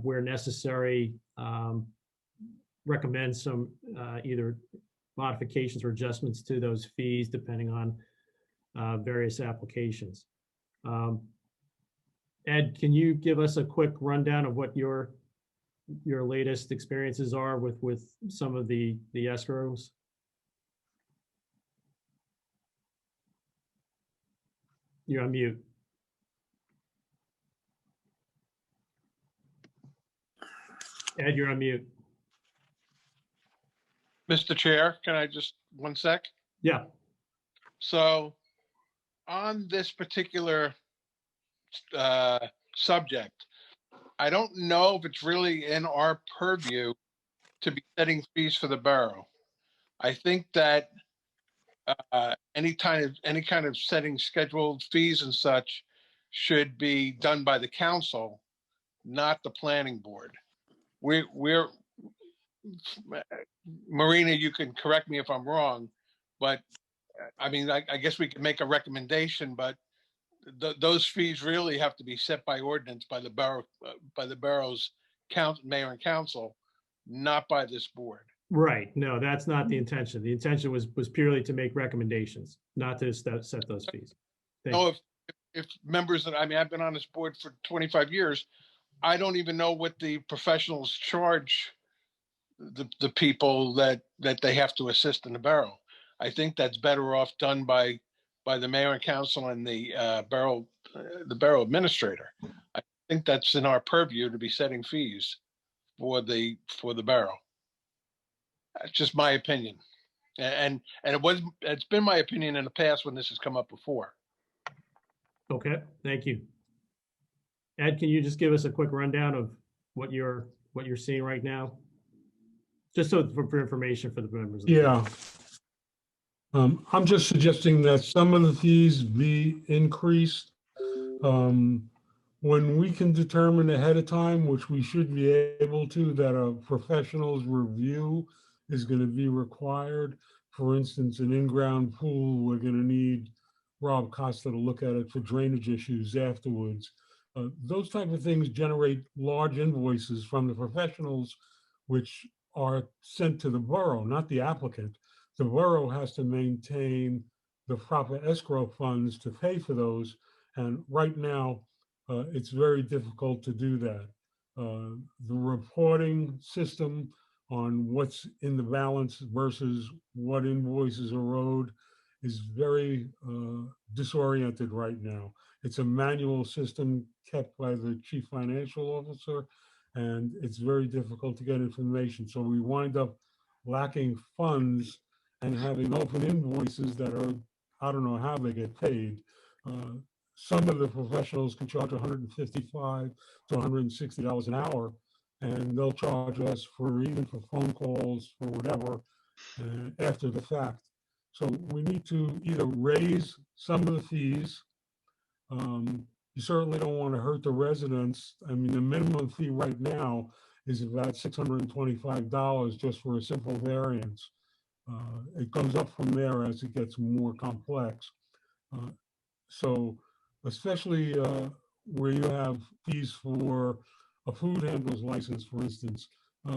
[SPEAKER 1] where necessary, recommend some either modifications or adjustments to those fees depending on various applications. Ed, can you give us a quick rundown of what your latest experiences are with some of the escrows? You're on mute. Ed, you're on mute.
[SPEAKER 11] Mr. Chair, can I just, 1 sec?
[SPEAKER 1] Yeah.
[SPEAKER 11] So on this particular subject, I don't know if it's really in our purview to be setting fees for the borough. I think that any kind of setting scheduled fees and such should be done by the council, not the planning board. We're Marina, you can correct me if I'm wrong, but I mean, I guess we could make a recommendation, but those fees really have to be set by ordinance by the borough, by the borough's mayor and council, not by this board.
[SPEAKER 1] Right. No, that's not the intention. The intention was purely to make recommendations, not to set those fees. Thank
[SPEAKER 11] No,
[SPEAKER 1] you.
[SPEAKER 11] if members that, I mean, I've been on this board for 25 years. I don't even know what the professionals charge the people that they have to assist in the borough. I think that's better off done by the mayor and council and the borough administrator. I think that's in our purview to be setting fees for the borough. That's just my opinion. And it's been my opinion in the past when this has come up before.
[SPEAKER 1] Okay, thank you. Ed, can you just give us a quick rundown of what you're seeing right now? Just so for information for the members.
[SPEAKER 13] Yeah. I'm just suggesting that some of the fees be increased. When we can determine ahead of time, which we should be able to, that a professional's review is going to be required. For instance, an in-ground pool, we're going to need Rob Costa to look at it for drainage issues afterwards. Those type of things generate large invoices from the professionals, which are sent to the borough, not the applicant. The borough has to maintain the proper escrow funds to pay for those. And right now, it's very difficult to do that. The reporting system on what's in the balance versus what invoices are owed is very disoriented right now. It's a manual system kept by the chief financial officer, and it's very difficult to get information. So we wind up lacking funds and having open invoices that are, I don't know how they get paid. Some of the professionals can charge $155 to $160 an hour, and they'll charge us even for phone calls, for whatever, after the fact. So we need to either raise some of the fees. You certainly don't want to hurt the residents. I mean, the minimum fee right now is about $625 just for a simple variance. It goes up from there as it gets more complex. So especially where you have fees for a food handler's license, for instance,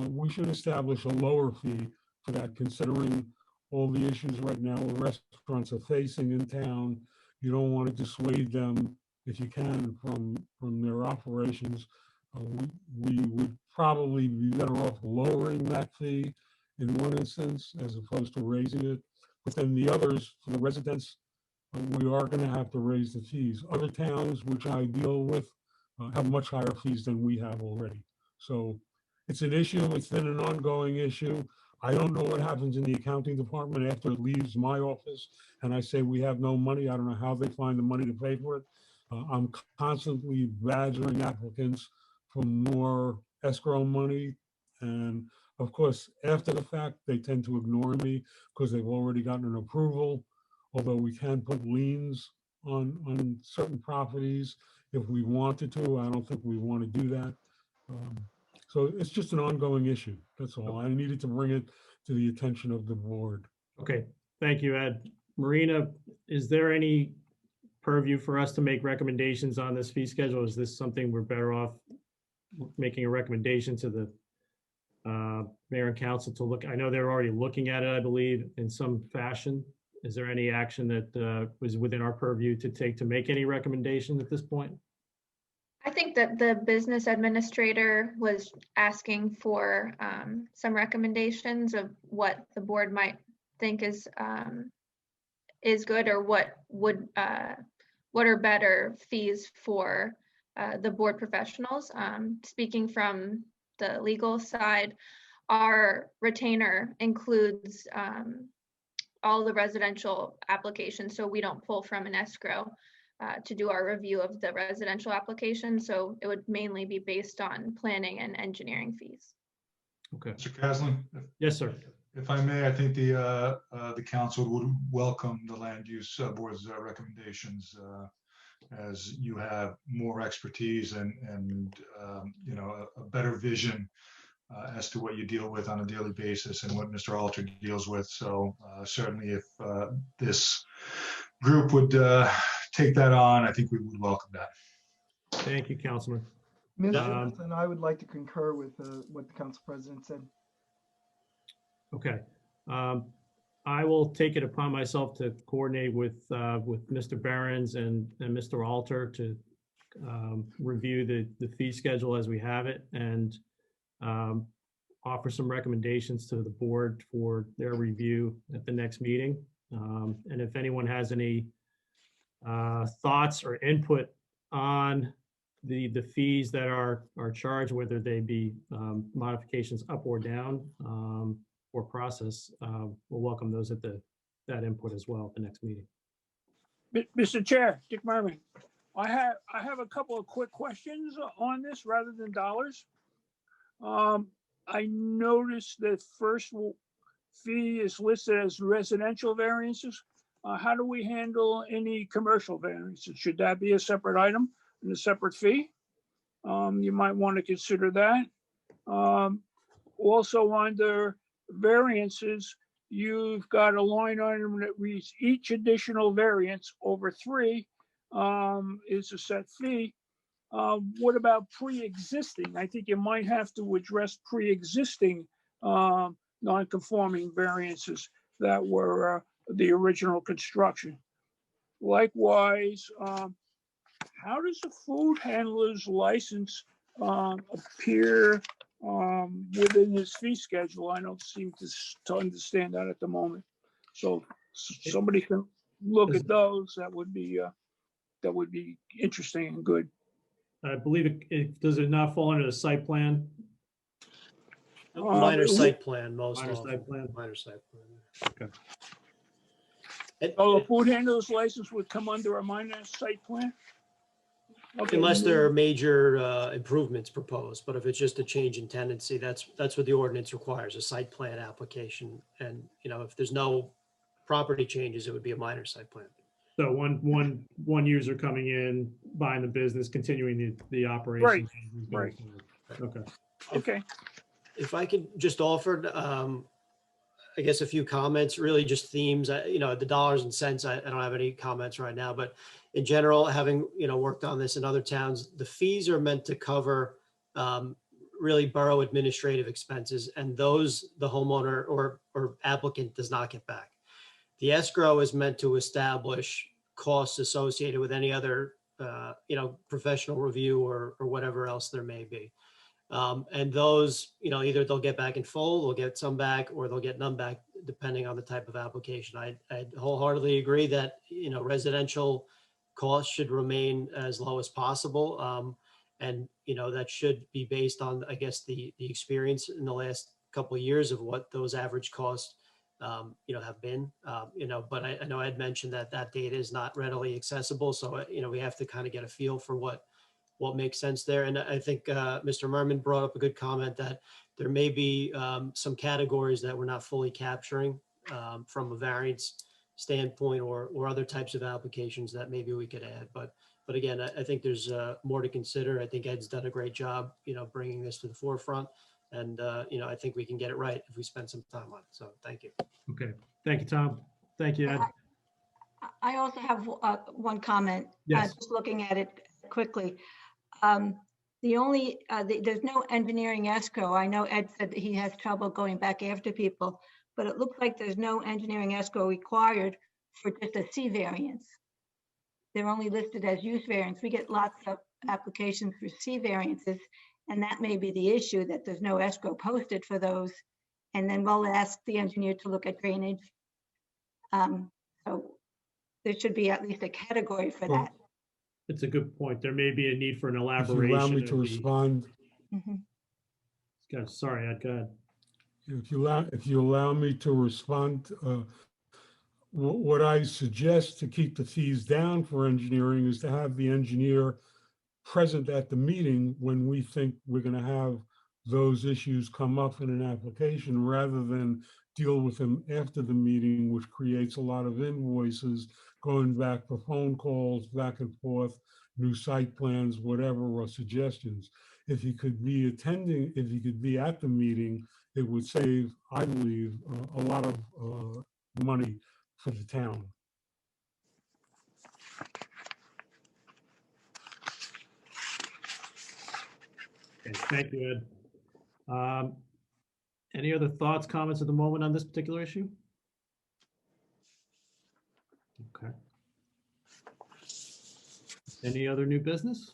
[SPEAKER 13] we should establish a lower fee for that, considering all the issues right now where restaurants are facing in town. You don't want to dissuade them, if you can, from their operations. We would probably be better off lowering that fee in one instance as opposed to raising it. But then the others, for the residents, we are going to have to raise the fees. Other towns which I deal with have much higher fees than we have already. So it's an issue. It's been an ongoing issue. I don't know what happens in the accounting department after it leaves my office and I say we have no money. I don't know how they find the money to pay for it. I'm constantly badgering applicants for more escrow money. And of course, after the fact, they tend to ignore me because they've already gotten an approval. Although we can put liens on certain properties if we wanted to. I don't think we want to do that. So it's just an ongoing issue. That's all. I needed to bring it to the attention of the board.
[SPEAKER 1] Okay, thank you, Ed. Marina, is there any purview for us to make recommendations on this fee schedule? Is this something we're better off making a recommendation to the mayor and council to look, I know they're already looking at it, I believe, in some fashion. Is there any action that was within our purview to take to make any recommendation at this point?
[SPEAKER 2] I think that the business administrator was asking for some recommendations of what the board might think is good, or what are better fees for the board professionals. Speaking from the legal side, our retainer includes all the residential applications, so we don't pull from an escrow to do our review of the residential application. So it would mainly be based on planning and engineering fees.
[SPEAKER 1] Okay.
[SPEAKER 6] Mr. Caslin?
[SPEAKER 1] Yes, sir.
[SPEAKER 6] If I may, I think the council would welcome the land use board's recommendations, as you have more expertise and you know, a better vision as to what you deal with on a daily basis and what Mr. Alter deals with. So certainly if this group would take that on, I think we would welcome that.
[SPEAKER 1] Thank you, Councilman.
[SPEAKER 7] Mr. Johnson, I would like to concur with what the council president said.
[SPEAKER 1] Okay. I will take it upon myself to coordinate with Mr. Behrens and Mr. Alter to review the fee schedule as we have it, and offer some recommendations to the board for their review at the next meeting. And if anyone has any thoughts or input on the fees that are charged, whether they be modifications up or down, or process, we'll welcome those at that input as well at the next meeting.
[SPEAKER 12] Mr. Chair, Dick Merman, I have a couple of quick questions on this rather than dollars. I noticed that first fee is listed as residential variances. How do we handle any commercial variances? Should that be a separate item and a separate fee? You might want to consider that. Also, under variances, you've got a line item that reads each additional variance over 3 is a set fee. What about pre-existing? I think you might have to address pre-existing non-conforming variances that were the original construction. Likewise, how does the food handler's license appear within his fee schedule? I don't seem to understand that at the moment. So somebody can look at those. That would be interesting and good.
[SPEAKER 1] I believe does it not fall under the site plan?
[SPEAKER 8] Minor site plan, most
[SPEAKER 1] Minor
[SPEAKER 8] often.
[SPEAKER 1] site plan.
[SPEAKER 8] Minor site plan.
[SPEAKER 1] Okay.
[SPEAKER 12] So a food handler's license would come under a minor site plan? Okay.
[SPEAKER 8] Unless there are major improvements proposed, but if it's just a change in tendency, that's what the ordinance requires, a site plan application. And, you know, if there's no property changes, it would be a minor site plan.
[SPEAKER 1] So one user coming in, buying the business, continuing the operation.
[SPEAKER 12] Right.
[SPEAKER 1] Okay.
[SPEAKER 12] Okay.
[SPEAKER 8] If I could just offer, I guess, a few comments, really just themes. You know, the dollars and cents, I don't have any comments right now, but in general, having, you know, worked on this in other towns, the fees are meant to cover really borough administrative expenses, and those the homeowner or applicant does not get back. The escrow is meant to establish costs associated with any other, you know, professional review or whatever else there may be. And those, you know, either they'll get back in full, they'll get some back, or they'll get none back, depending on the type of application. I wholeheartedly agree that, you know, residential costs should remain as low as possible. And, you know, that should be based on, I guess, the experience in the last couple of years of what those average costs, you know, have been, you know, but I know I'd mentioned that data is not readily accessible. So, you know, we have to kind of get a feel for what makes sense there. And I think Mr. Merman brought up a good comment that there may be some categories that we're not fully capturing from a variance standpoint or other types of applications that maybe we could add. But again, I think there's more to consider. I think Ed's done a great job, you know, bringing this to the forefront. And, you know, I think we can get it right if we spend some time on it. So thank you.
[SPEAKER 1] Okay. Thank you, Tom. Thank you, Ed.
[SPEAKER 4] I also have one comment.
[SPEAKER 1] Yes.
[SPEAKER 4] Just looking at it quickly. The only, there's no engineering escrow. I know Ed said that he has trouble going back after people, but it looks like there's no engineering escrow required for just a C variance. They're only listed as use variance. We get lots of applications for C variances, and that may be the issue, that there's no escrow posted for those. And then we'll ask the engineer to look at drainage. So there should be at least a category for
[SPEAKER 13] Well,
[SPEAKER 4] that.
[SPEAKER 1] It's a good point. There may be a need for an
[SPEAKER 13] If you
[SPEAKER 1] elaboration.
[SPEAKER 13] allow me
[SPEAKER 1] of
[SPEAKER 13] to
[SPEAKER 1] the-
[SPEAKER 13] respond,
[SPEAKER 4] Mhm.
[SPEAKER 1] Sorry, Ed, go ahead.
[SPEAKER 13] if you allow me to respond, what I suggest to keep the fees down for engineering is to have the engineer present at the meeting when we think we're going to have those issues come up in an application, rather than deal with them after the meeting, which creates a lot of invoices going back for phone calls, back and forth, new site plans, whatever, or suggestions. If he could be attending, if he could be at the meeting, it would save, I believe, a lot of money for the town.
[SPEAKER 1] Okay, thank you, Ed. Any other thoughts, comments at the moment on this particular issue? Okay. Any other new business?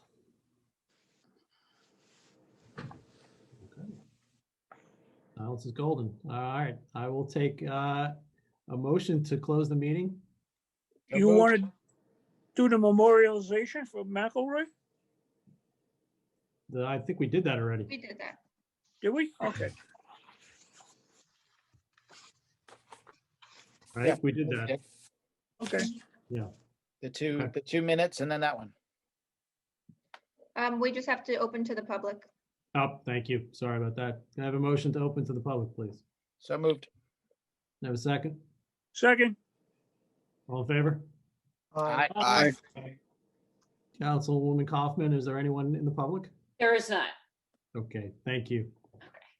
[SPEAKER 1] Okay. Silence is golden. All right, I will take a motion to close the meeting.
[SPEAKER 5] So
[SPEAKER 12] You
[SPEAKER 5] moved.
[SPEAKER 12] want to do the memorialization for McElroy?
[SPEAKER 1] I think we did that already.
[SPEAKER 2] We did that.
[SPEAKER 12] Did we? Okay.
[SPEAKER 1] Right,
[SPEAKER 5] Yeah,
[SPEAKER 1] we did that.
[SPEAKER 5] Yep.
[SPEAKER 12] Okay.
[SPEAKER 1] Yeah.
[SPEAKER 5] The two,
[SPEAKER 1] Okay.
[SPEAKER 5] the 2 minutes and then that one.
[SPEAKER 2] We just have to open to the public.
[SPEAKER 1] Oh, thank you. Sorry about that. Can I have a motion to open to the public, please?
[SPEAKER 5] So moved.
[SPEAKER 1] Can I have a second?
[SPEAKER 12] Second.
[SPEAKER 1] All in favor?
[SPEAKER 5] Aye.
[SPEAKER 3] Aye.
[SPEAKER 1] Councilwoman Kaufman, is there anyone in the public?
[SPEAKER 14] There is not.
[SPEAKER 1] Okay, thank you.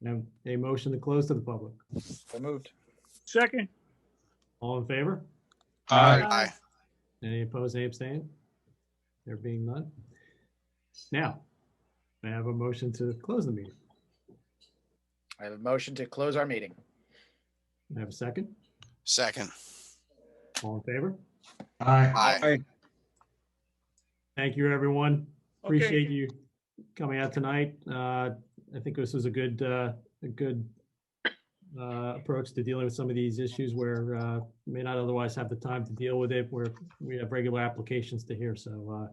[SPEAKER 1] Now, a motion to close to the public.
[SPEAKER 5] So moved.
[SPEAKER 12] Second.
[SPEAKER 1] All in favor?
[SPEAKER 9] Aye.
[SPEAKER 1] Any opposed, any abstain? There being none. Now, I have a motion to close the meeting.
[SPEAKER 5] I have a motion to close our meeting.
[SPEAKER 1] I have a second.
[SPEAKER 9] Second.
[SPEAKER 1] All in favor?
[SPEAKER 6] Aye.
[SPEAKER 9] Aye.
[SPEAKER 1] Thank you, everyone.
[SPEAKER 12] Okay.
[SPEAKER 1] Appreciate you coming out tonight. I think this was a good approach to dealing with some of these issues where we may not otherwise have the time to deal with it, where we have regular applications to hear. So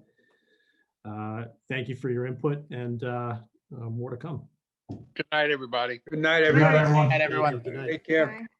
[SPEAKER 1] thank you for your input, and more to come.
[SPEAKER 11] Good night, everybody.
[SPEAKER 3] Good night,
[SPEAKER 6] Good night,
[SPEAKER 3] everybody.
[SPEAKER 6] everyone.
[SPEAKER 5] And everyone.
[SPEAKER 8] Good night.
[SPEAKER 3] Take care.
[SPEAKER 2] Bye.